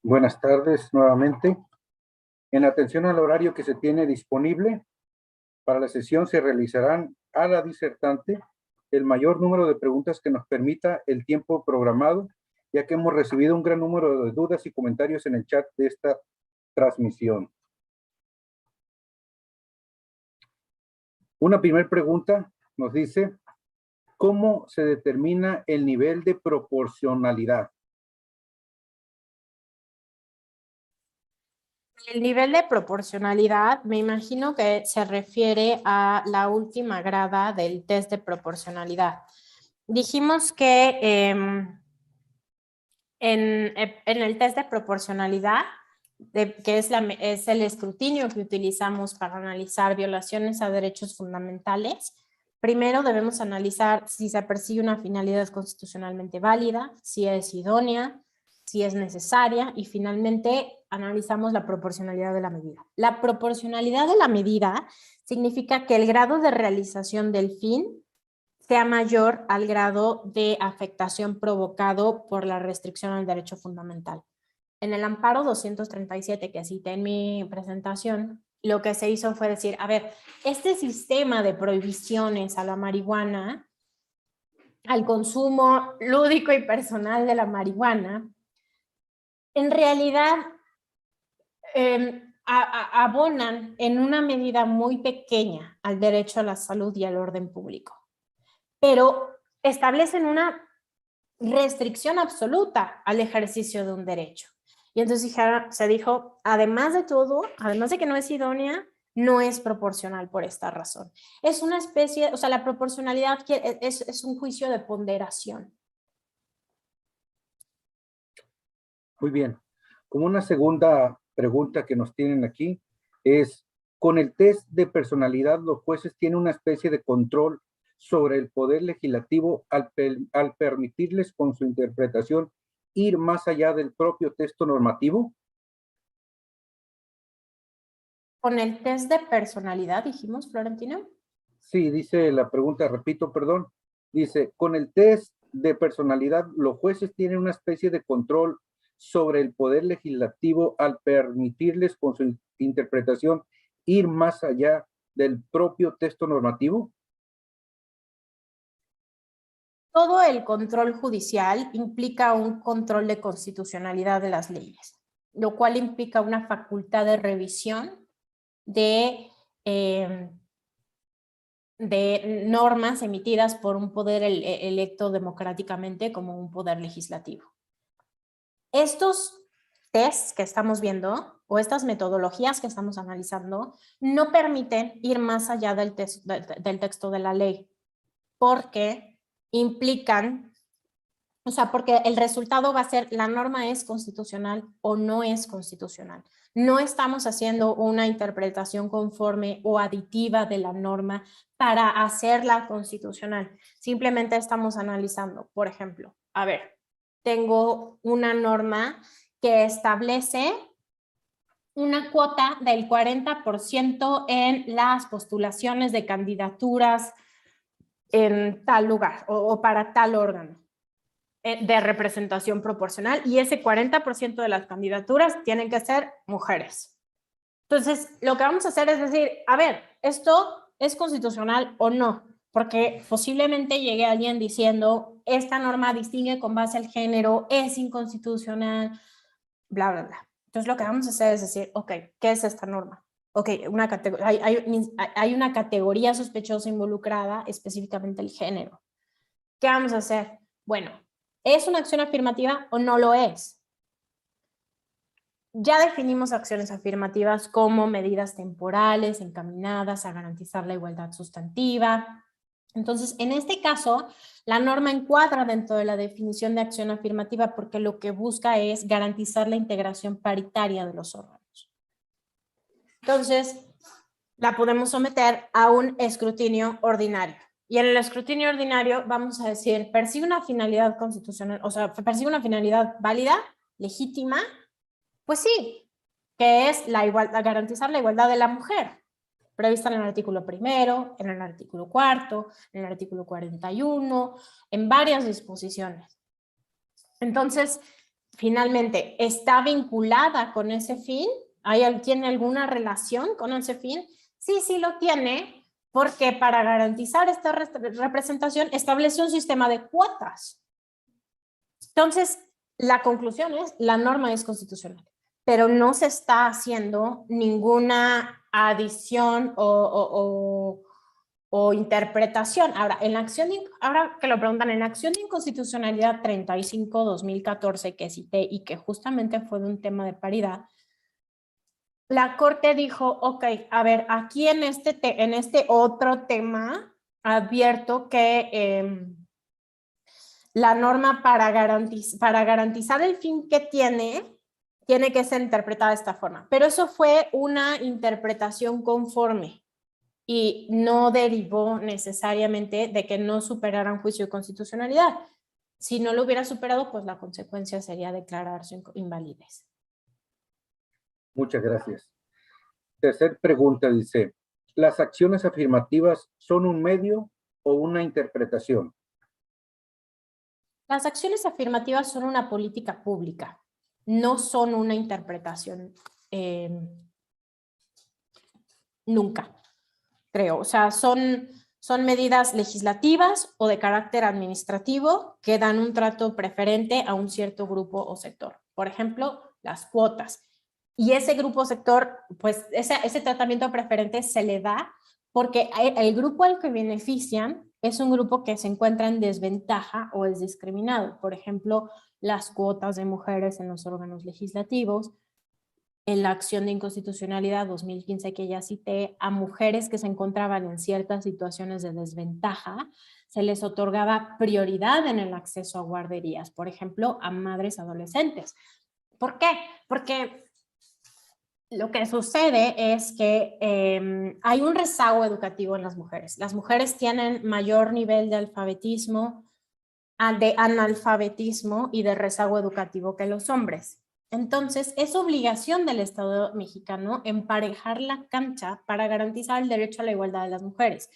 Buenas tardes nuevamente. En atención al horario que se tiene disponible, para la sesión se realizarán a la disertante el mayor número de preguntas que nos permita el tiempo programado, ya que hemos recibido un gran número de dudas y comentarios en el chat de esta transmisión. Una primera pregunta nos dice, ¿cómo se determina el nivel de proporcionalidad? El nivel de proporcionalidad, me imagino que se refiere a la última grada del test de proporcionalidad. Dijimos que en el test de proporcionalidad, que es el escrutinio que utilizamos para analizar violaciones a derechos fundamentales, primero debemos analizar si se persigue una finalidad constitucionalmente válida, si es idónea, si es necesaria y finalmente analizamos la proporcionalidad de la medida. La proporcionalidad de la medida significa que el grado de realización del fin sea mayor al grado de afectación provocado por la restricción al derecho fundamental. En el amparo 237 que cité en mi presentación, lo que se hizo fue decir, a ver, este sistema de prohibiciones a la marihuana, al consumo lúdico y personal de la marihuana, en realidad abonan en una medida muy pequeña al derecho a la salud y al orden público, pero establecen una restricción absoluta al ejercicio de un derecho. Y entonces se dijo, además de todo, además de que no es idónea, no es proporcional por esta razón. Es una especie, o sea, la proporcionalidad es un juicio de ponderación. Muy bien. Como una segunda pregunta que nos tienen aquí es, con el test de personalidad, los jueces tienen una especie de control sobre el poder legislativo al permitirles con su interpretación ir más allá del propio texto normativo. Con el test de personalidad, dijimos, Florentino. Sí, dice la pregunta, repito, perdón. Dice, con el test de personalidad, los jueces tienen una especie de control sobre el poder legislativo al permitirles con su interpretación ir más allá del propio texto normativo. Todo el control judicial implica un control de constitucionalidad de las leyes, lo cual implica una facultad de revisión de normas emitidas por un poder electo democráticamente como un poder legislativo. Estos tests que estamos viendo o estas metodologías que estamos analizando no permiten ir más allá del texto de la ley porque implican, o sea, porque el resultado va a ser la norma es constitucional o no es constitucional. No estamos haciendo una interpretación conforme o aditiva de la norma para hacerla constitucional. Simplemente estamos analizando, por ejemplo, a ver, tengo una norma que establece una cuota del 40% en las postulaciones de candidaturas en tal lugar o para tal órgano de representación proporcional y ese 40% de las candidaturas tienen que ser mujeres. Entonces, lo que vamos a hacer es decir, a ver, ¿esto es constitucional o no? Porque posiblemente llegue alguien diciendo, esta norma distingue con base al género, es inconstitucional, bla, bla, bla. Entonces, lo que vamos a hacer es decir, ok, ¿qué es esta norma? Ok, hay una categoría sospechosa involucrada, específicamente el género. ¿Qué vamos a hacer? Bueno, ¿es una acción afirmativa o no lo es? Ya definimos acciones afirmativas como medidas temporales encaminadas a garantizar la igualdad sustantiva. Entonces, en este caso, la norma encuadra dentro de la definición de acción afirmativa porque lo que busca es garantizar la integración paritaria de los órganos. Entonces, la podemos someter a un escrutinio ordinario. Y en el escrutinio ordinario vamos a decir, persigue una finalidad constitucional, o sea, persigue una finalidad válida, legítima. Pues sí, que es garantizar la igualdad de la mujer, prevista en el artículo 1, en el artículo 4, en el artículo 41, en varias disposiciones. Entonces, finalmente está vinculada con ese fin. ¿Tiene alguna relación con ese fin? Sí, sí lo tiene, porque para garantizar esta representación establece un sistema de cuotas. Entonces, la conclusión es, la norma es constitucional, pero no se está haciendo ninguna adición o interpretación. Ahora, ahora que lo preguntan, en la acción de inconstitucionalidad 35-2014 que cité y que justamente fue de un tema de paridad, la Corte dijo, ok, a ver, aquí en este otro tema advierto que la norma para garantizar el fin que tiene que ser interpretada de esta forma. Pero eso fue una interpretación conforme y no derivó necesariamente de que no superara un juicio de constitucionalidad. Si no lo hubiera superado, pues la consecuencia sería declarar su invalidez. Muchas gracias. Tercer pregunta dice, ¿las acciones afirmativas son un medio o una interpretación? Las acciones afirmativas son una política pública, no son una interpretación nunca, creo. O sea, son medidas legislativas o de carácter administrativo que dan un trato preferente a un cierto grupo o sector. Por ejemplo, las cuotas. Y ese grupo o sector, pues ese tratamiento preferente se le da porque el grupo al que benefician es un grupo que se encuentra en desventaja o es discriminado. Por ejemplo, las cuotas de mujeres en los órganos legislativos, en la acción de inconstitucionalidad 2015 que ya cité, a mujeres que se encontraban en ciertas situaciones de desventaja, se les otorgaba prioridad en el acceso a guarderías, por ejemplo, a madres adolescentes. ¿Por qué? Porque lo que sucede es que hay un rezago educativo en las mujeres. Las mujeres tienen mayor nivel de analfabetismo y de rezago educativo que los hombres. Entonces, es obligación del Estado mexicano emparejar la cancha para garantizar el derecho a la igualdad de las mujeres.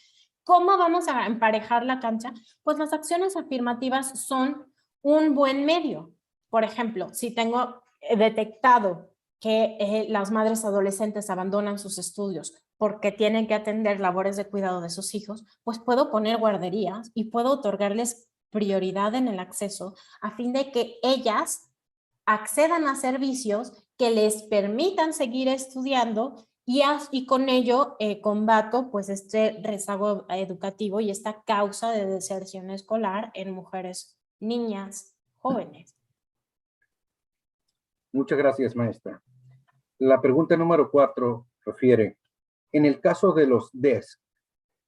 ¿Cómo vamos a emparejar la cancha? Pues las acciones afirmativas son un buen medio. Por ejemplo, si tengo detectado que las madres adolescentes abandonan sus estudios porque tienen que atender labores de cuidado de sus hijos, pues puedo poner guarderías y puedo otorgarles prioridad en el acceso a fin de que ellas accedan a servicios que les permitan seguir estudiando y con ello combato pues este rezago educativo y esta causa de deserción escolar en mujeres, niñas, jóvenes. Muchas gracias, maestra. La pregunta número 4 refiere, en el caso de los DES,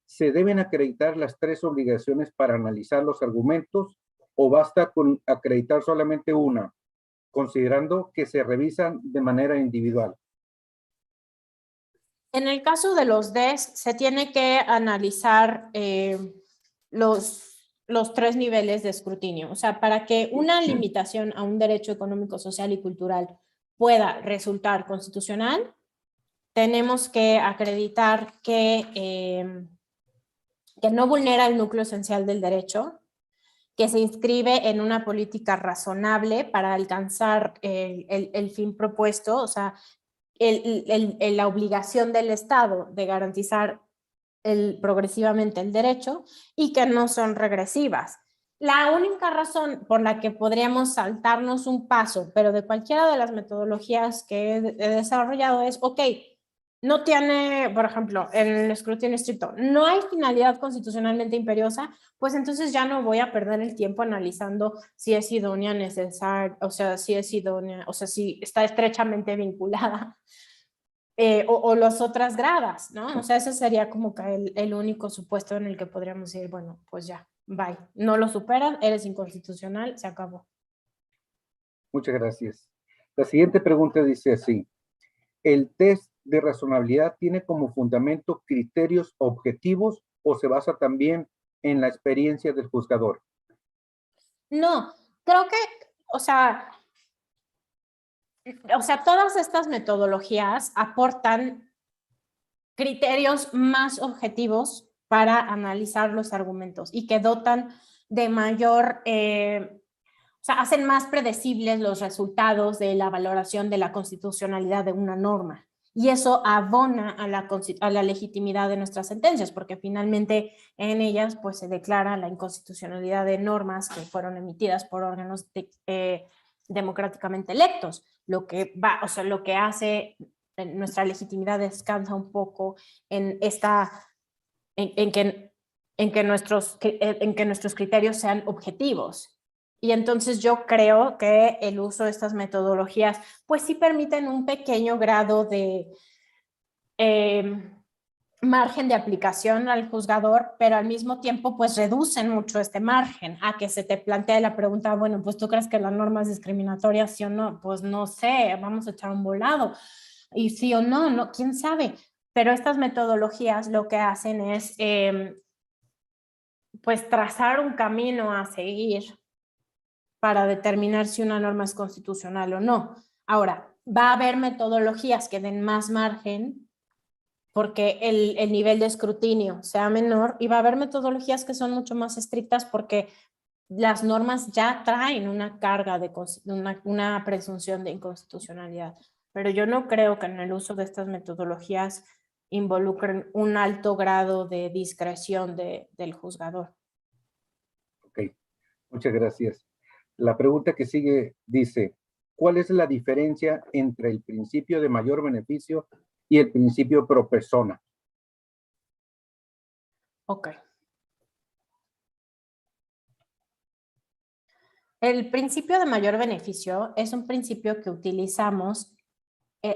¿se deben acreditar las 3 obligaciones para analizar los argumentos o basta con acreditar solamente una, considerando que se revisan de manera individual? En el caso de los DES, se tiene que analizar los 3 niveles de escrutinio. O sea, para que una limitación a un derecho económico, social y cultural pueda resultar constitucional, tenemos que acreditar que no vulnera el núcleo esencial del derecho, que se inscribe en una política razonable para alcanzar el fin propuesto, o sea, la obligación del Estado de garantizar progresivamente el derecho y que no son regresivas. La única razón por la que podríamos saltarnos un paso, pero de cualquiera de las metodologías que he desarrollado es, ok, no tiene, por ejemplo, en el escrutinio estricto, no hay finalidad constitucionalmente imperiosa, pues entonces ya no voy a perder el tiempo analizando si es idónea, necesaria, o sea, si es idónea, o sea, si está estrechamente vinculada, o las otras gradas, ¿no? O sea, ese sería como que el único supuesto en el que podríamos decir, bueno, pues ya, bye. No lo superas, eres inconstitucional, se acabó. Muchas gracias. La siguiente pregunta dice así, ¿el test de razonabilidad tiene como fundamento criterios objetivos o se basa también en la experiencia del juzgador? No, creo que, o sea, todas estas metodologías aportan criterios más objetivos para analizar los argumentos y que dotan de mayor, o sea, hacen más predecibles los resultados de la valoración de la constitucionalidad de una norma. Y eso abona a la legitimidad de nuestras sentencias, porque finalmente en ellas pues, se declara la inconstitucionalidad de normas que fueron emitidas por órganos democráticamente electos. Lo que hace nuestra legitimidad descansa un poco en que nuestros criterios sean objetivos. Y entonces yo creo que el uso de estas metodologías pues sí permiten un pequeño grado de margen de aplicación al juzgador, pero al mismo tiempo pues reducen mucho este margen a que se te plantee la pregunta, bueno, pues ¿tú crees que la norma es discriminatoria, sí o no? Pues no sé, vamos a echar un volado. Y sí o no, no, quién sabe. Pero estas metodologías lo que hacen es pues trazar un camino a seguir para determinar si una norma es constitucional o no. Ahora, va a haber metodologías que den más margen porque el nivel de escrutinio sea menor y va a haber metodologías que son mucho más estrictas porque las normas ya traen una carga de una presunción de inconstitucionalidad. Pero yo no creo que en el uso de estas metodologías involucren un alto grado de discreción del juzgador. Ok, muchas gracias. La pregunta que sigue dice, ¿cuál es la diferencia entre el principio de mayor beneficio y el principio pro persona? Ok. El principio de mayor beneficio es un principio que utilizamos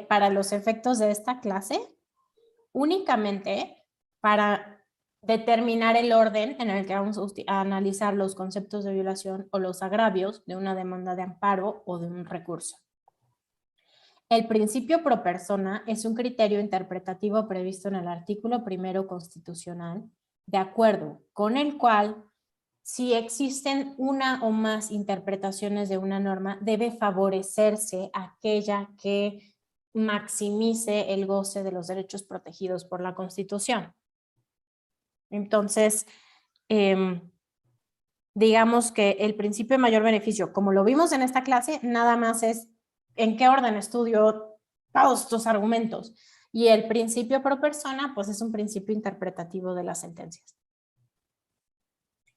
para los efectos de esta clase únicamente para determinar el orden en el que vamos a analizar los conceptos de violación o los agravios de una demanda de amparo o de un recurso. El principio pro persona es un criterio interpretativo previsto en el artículo 1 constitucional, de acuerdo con el cual, si existen una o más interpretaciones de una norma, debe favorecerse aquella que maximice el goce de los derechos protegidos por la Constitución. Entonces, digamos que el principio de mayor beneficio, como lo vimos en esta clase, nada más es en qué orden estudio todos estos argumentos. Y el principio pro persona, pues es un principio interpretativo de las sentencias.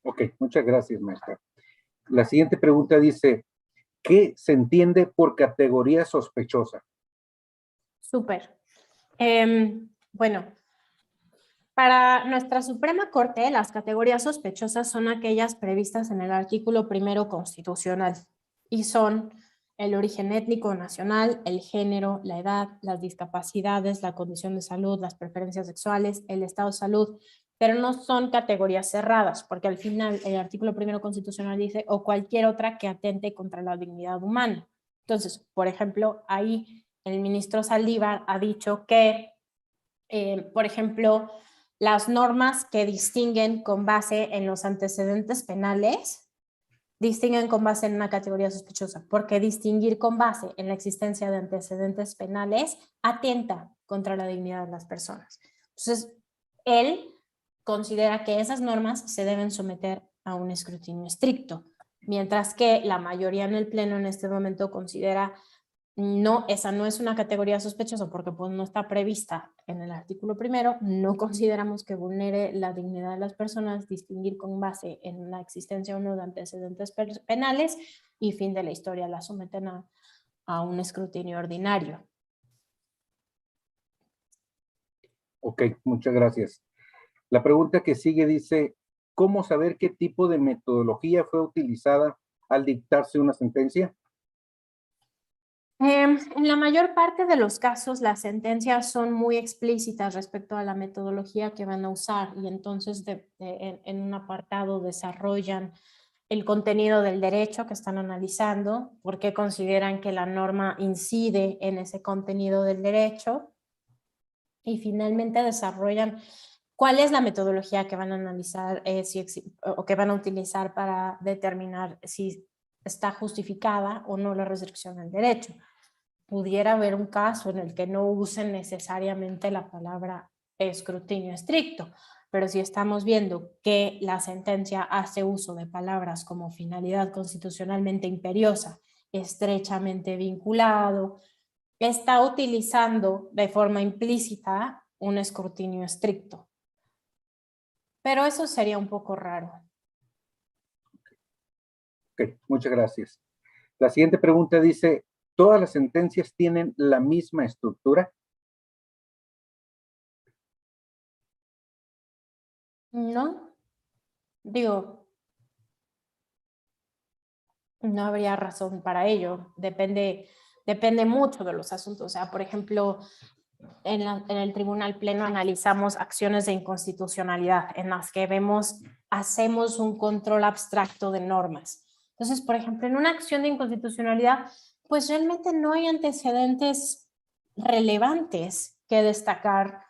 Ok, muchas gracias, maestra. La siguiente pregunta dice, ¿qué se entiende por categoría sospechosa? Súper. Bueno, para nuestra Suprema Corte, las categorías sospechosas son aquellas previstas en el artículo 1 constitucional y son el origen étnico o nacional, el género, la edad, las discapacidades, la condición de salud, las preferencias sexuales, el estado de salud, pero no son categorías cerradas, porque al final el artículo 1 constitucional dice o cualquier otra que atente contra la dignidad humana. Entonces, por ejemplo, ahí el ministro Saldívar ha dicho que, por ejemplo, las normas que distinguen con base en los antecedentes penales distinguen con base en una categoría sospechosa, porque distinguir con base en la existencia de antecedentes penales atenta contra la dignidad de las personas. Entonces, él considera que esas normas se deben someter a un escrutinio estricto, mientras que la mayoría en el Pleno en este momento considera no, esa no es una categoría sospechosa porque pues no está prevista en el artículo 1, no consideramos que vulnere la dignidad de las personas distinguir con base en la existencia o no de antecedentes penales y fin de la historia, la someten a un escrutinio ordinario. Ok, muchas gracias. La pregunta que sigue dice, ¿cómo saber qué tipo de metodología fue utilizada al dictarse una sentencia? En la mayor parte de los casos, las sentencias son muy explícitas respecto a la metodología que van a usar y entonces en un apartado desarrollan el contenido del derecho que están analizando, por qué consideran que la norma incide en ese contenido del derecho y finalmente desarrollan cuál es la metodología que van a analizar o que van a utilizar para determinar si está justificada o no la restricción del derecho. Pudiera haber un caso en el que no usen necesariamente la palabra escrutinio estricto, pero si estamos viendo que la sentencia hace uso de palabras como finalidad constitucionalmente imperiosa, estrechamente vinculado, está utilizando de forma implícita un escrutinio estricto. Pero eso sería un poco raro. Ok, muchas gracias. La siguiente pregunta dice, ¿todas las sentencias tienen la misma estructura? No, digo, no habría razón para ello. Depende mucho de los asuntos. O sea, por ejemplo, en el Tribunal Pleno analizamos acciones de inconstitucionalidad en las que hacemos un control abstracto de normas. Entonces, por ejemplo, en una acción de inconstitucionalidad, pues realmente no hay antecedentes relevantes que destacar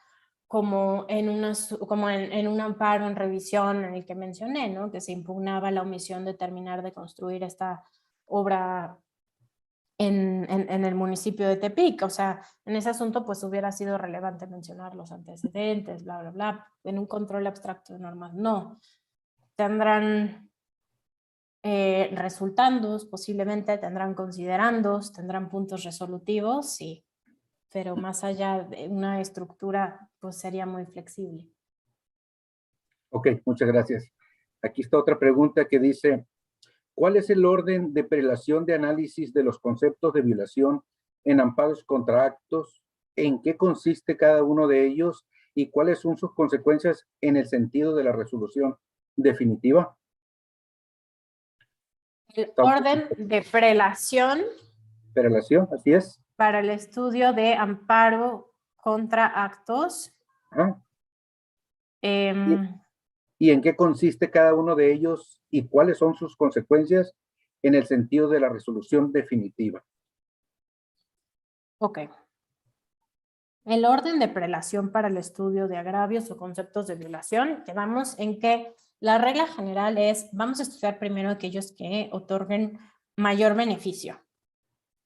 como en un amparo en revisión en el que mencioné, ¿no? Que se impugnaba la omisión de terminar de construir esta obra en el municipio de Tepic. O sea, en ese asunto pues hubiera sido relevante mencionar los antecedentes, bla, bla, bla. En un control abstracto de normas, no. Tendrán resultandos, posiblemente tendrán considerandos, tendrán puntos resolutivos, sí. Pero más allá de una estructura, pues sería muy flexible. Ok, muchas gracias. Aquí está otra pregunta que dice, ¿cuál es el orden de prelación de análisis de los conceptos de violación en amparos contra actos? ¿En qué consiste cada uno de ellos? ¿Y cuáles son sus consecuencias en el sentido de la resolución definitiva? El orden de prelación. Prelación, así es. Para el estudio de amparo contra actos. Ah. ¿Y en qué consiste cada uno de ellos y cuáles son sus consecuencias en el sentido de la resolución definitiva? Ok. El orden de prelación para el estudio de agravios o conceptos de violación, quedamos en que la regla general es, vamos a estudiar primero aquellos que otorguen mayor beneficio.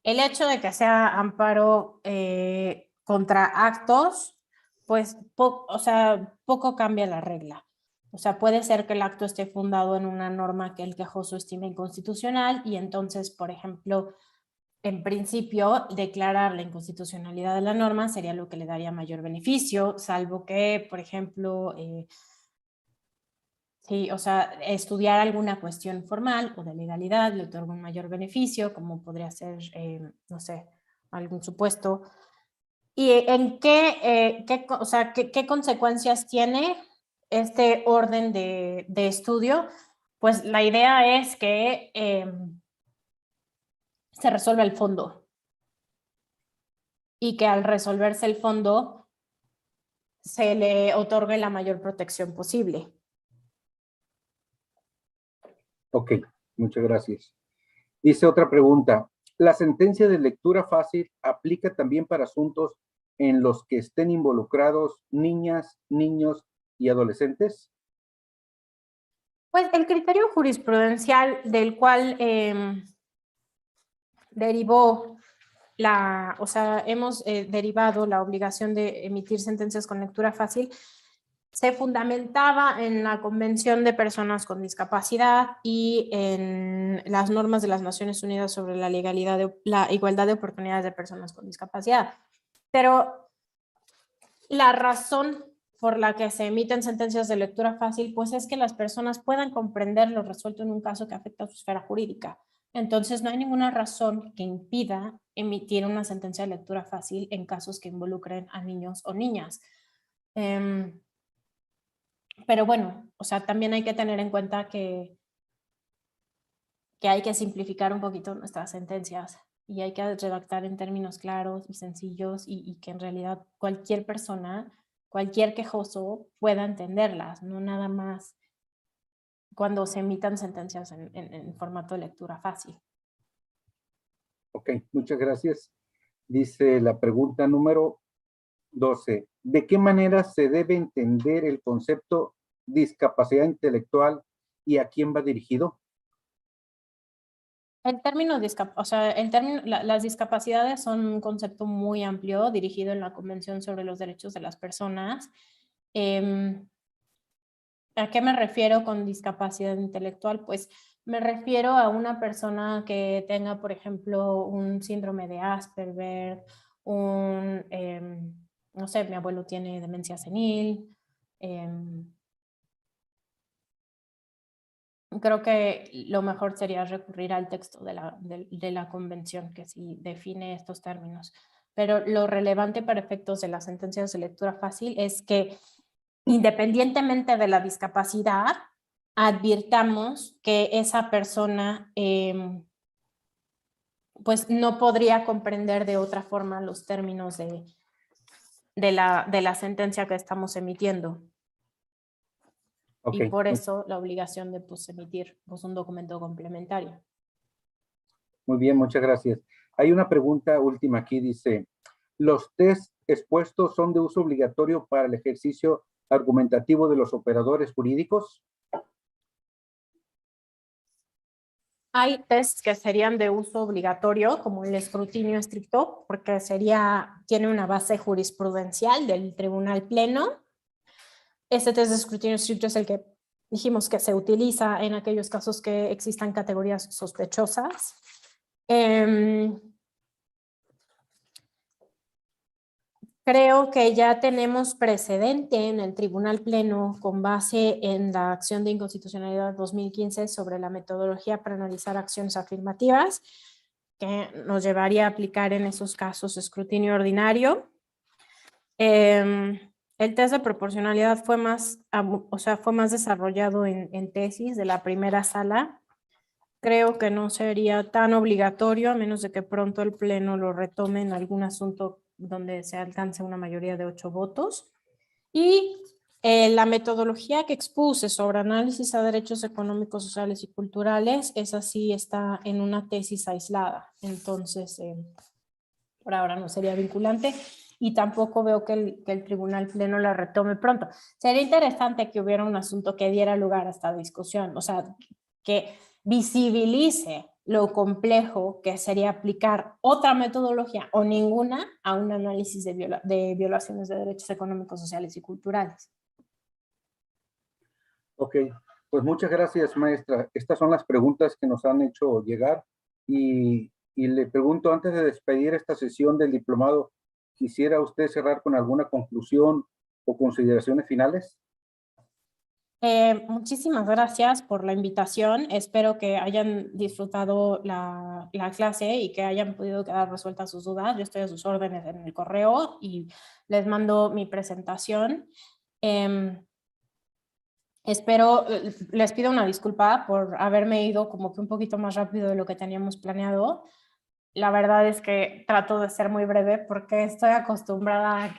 El hecho de que sea amparo contra actos, pues, poco cambia la regla. O sea, puede ser que el acto esté fundado en una norma que el quejoso estime inconstitucional y entonces, por ejemplo, en principio, declarar la inconstitucionalidad de la norma sería lo que le daría mayor beneficio, salvo que, por ejemplo, sí, o sea, estudiar alguna cuestión formal o de legalidad le otorga un mayor beneficio, como podría ser, no sé, algún supuesto. ¿Y en qué consecuencias tiene este orden de estudio? Pues la idea es que se resuelva el fondo y que al resolverse el fondo se le otorgue la mayor protección posible. Ok, muchas gracias. Dice otra pregunta. ¿La sentencia de lectura fácil aplica también para asuntos en los que estén involucrados niñas, niños y adolescentes? Pues el criterio jurisprudencial del cual derivó hemos derivado la obligación de emitir sentencias con lectura fácil, se fundamentaba en la Convención de Personas con Discapacidad y en las normas de las Naciones Unidas sobre la igualdad de oportunidades de personas con discapacidad. Pero la razón por la que se emiten sentencias de lectura fácil, pues es que las personas puedan comprender lo resuelto en un caso que afecta a su esfera jurídica. Entonces, no hay ninguna razón que impida emitir una sentencia de lectura fácil en casos que involucren a niños o niñas. Pero bueno, o sea, también hay que tener en cuenta que hay que simplificar un poquito nuestras sentencias y hay que redactar en términos claros y sencillos y que en realidad cualquier persona, cualquier quejoso pueda entenderlas, no nada más cuando se emitan sentencias en formato de lectura fácil. Ok, muchas gracias. Dice la pregunta número 12. ¿De qué manera se debe entender el concepto discapacidad intelectual y a quién va dirigido? El término, las discapacidades son un concepto muy amplio dirigido en la Convención sobre los Derechos de las Personas. ¿A qué me refiero con discapacidad intelectual? Pues me refiero a una persona que tenga, por ejemplo, un síndrome de Asperger, no sé, mi abuelo tiene demencia senil. Creo que lo mejor sería recurrir al texto de la convención que sí define estos términos. Pero lo relevante para efectos de las sentencias de lectura fácil es que independientemente de la discapacidad, advirtamos que esa persona pues no podría comprender de otra forma los términos de la sentencia que estamos emitiendo. Ok, Y por eso la obligación de pues, emitir pues, un documento complementario. muy bien, muchas gracias. Hay una pregunta última aquí, dice, ¿los test expuestos son de uso obligatorio para el ejercicio argumentativo de los operadores jurídicos? Hay tests que serían de uso obligatorio, como el escrutinio estricto, porque tiene una base jurisprudencial del Tribunal Pleno. Este test de escrutinio estricto es el que dijimos que se utiliza en aquellos casos que existan categorías sospechosas. Creo que ya tenemos precedente en el Tribunal Pleno con base en la acción de inconstitucionalidad 2015 sobre la metodología para analizar acciones afirmativas, que nos llevaría a aplicar en esos casos escrutinio ordinario. El test de proporcionalidad fue más desarrollado en tesis de la primera sala. Creo que no sería tan obligatorio, a menos de que pronto el Pleno lo retome en algún asunto donde se alcance una mayoría de 8 votos. Y la metodología que expuse sobre análisis a derechos económicos, sociales y culturales, esa sí está en una tesis aislada. Entonces, por ahora no sería vinculante y tampoco veo que el Tribunal Pleno la retome pronto. Sería interesante que hubiera un asunto que diera lugar a esta discusión, o sea, que visibilice lo complejo que sería aplicar otra metodología o ninguna a un análisis de violaciones de derechos económicos, sociales y culturales. Ok, pues muchas gracias, maestra. Estas son las preguntas que nos han hecho llegar y le pregunto, antes de despedir esta sesión del diplomado, ¿quisiera usted cerrar con alguna conclusión o consideraciones finales? Muchísimas gracias por la invitación. Espero que hayan disfrutado la clase y que hayan podido quedar resueltas sus dudas. Yo estoy a sus órdenes en el correo y les mando mi presentación. Les pido una disculpa por haberme ido como que un poquito más rápido de lo que teníamos planeado. La verdad es que trato de ser muy breve porque estoy acostumbrada a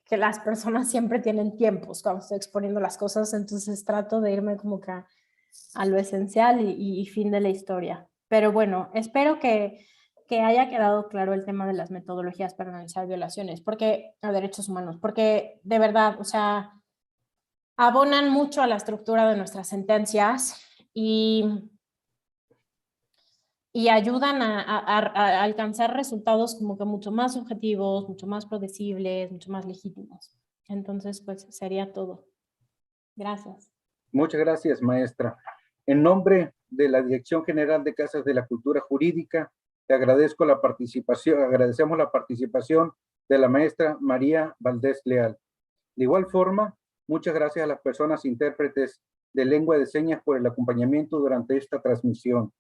que las personas siempre tienen tiempos cuando estoy exponiendo las cosas, entonces trato de irme como que a lo esencial y fin de la historia. Pero bueno, espero que haya quedado claro el tema de las metodologías para analizar violaciones a derechos humanos, porque de verdad, o sea, abonan mucho a la estructura de nuestras sentencias y ayudan a alcanzar resultados como que mucho más objetivos, mucho más predecibles, mucho más legítimos. Entonces, pues sería todo. Gracias. Muchas gracias, maestra. En nombre de la Dirección General de Casas de la Cultura Jurídica, te agradezco la participación, agradecemos la participación de la maestra María Valdés Leal. De igual forma, muchas gracias a las personas intérpretes de lengua de señas por el acompañamiento durante esta transmisión.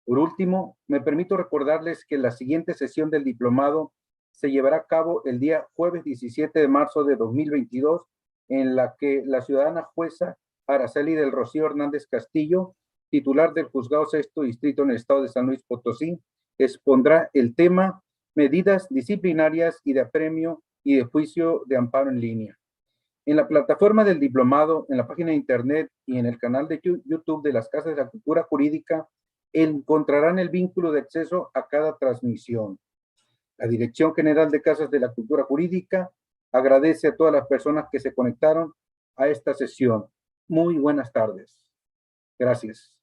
Por último, me permito recordarles que la siguiente sesión del diplomado se llevará a cabo el día jueves 17 de marzo de 2022, en la que la ciudadana jueza Araceli del Rocío Hernández Castillo, titular del Juzgado Sexto Distrito en el estado de San Luis Potosí, expondrá el tema medidas disciplinarias y de apremio y de juicio de amparo en línea. En la plataforma del diplomado, en la página de internet y en el canal de YouTube de las Casas de la Cultura Jurídica, encontrarán el vínculo de acceso a cada transmisión. La Dirección General de Casas de la Cultura Jurídica agradece a todas las personas que se conectaron a esta sesión. Muy buenas tardes. Gracias.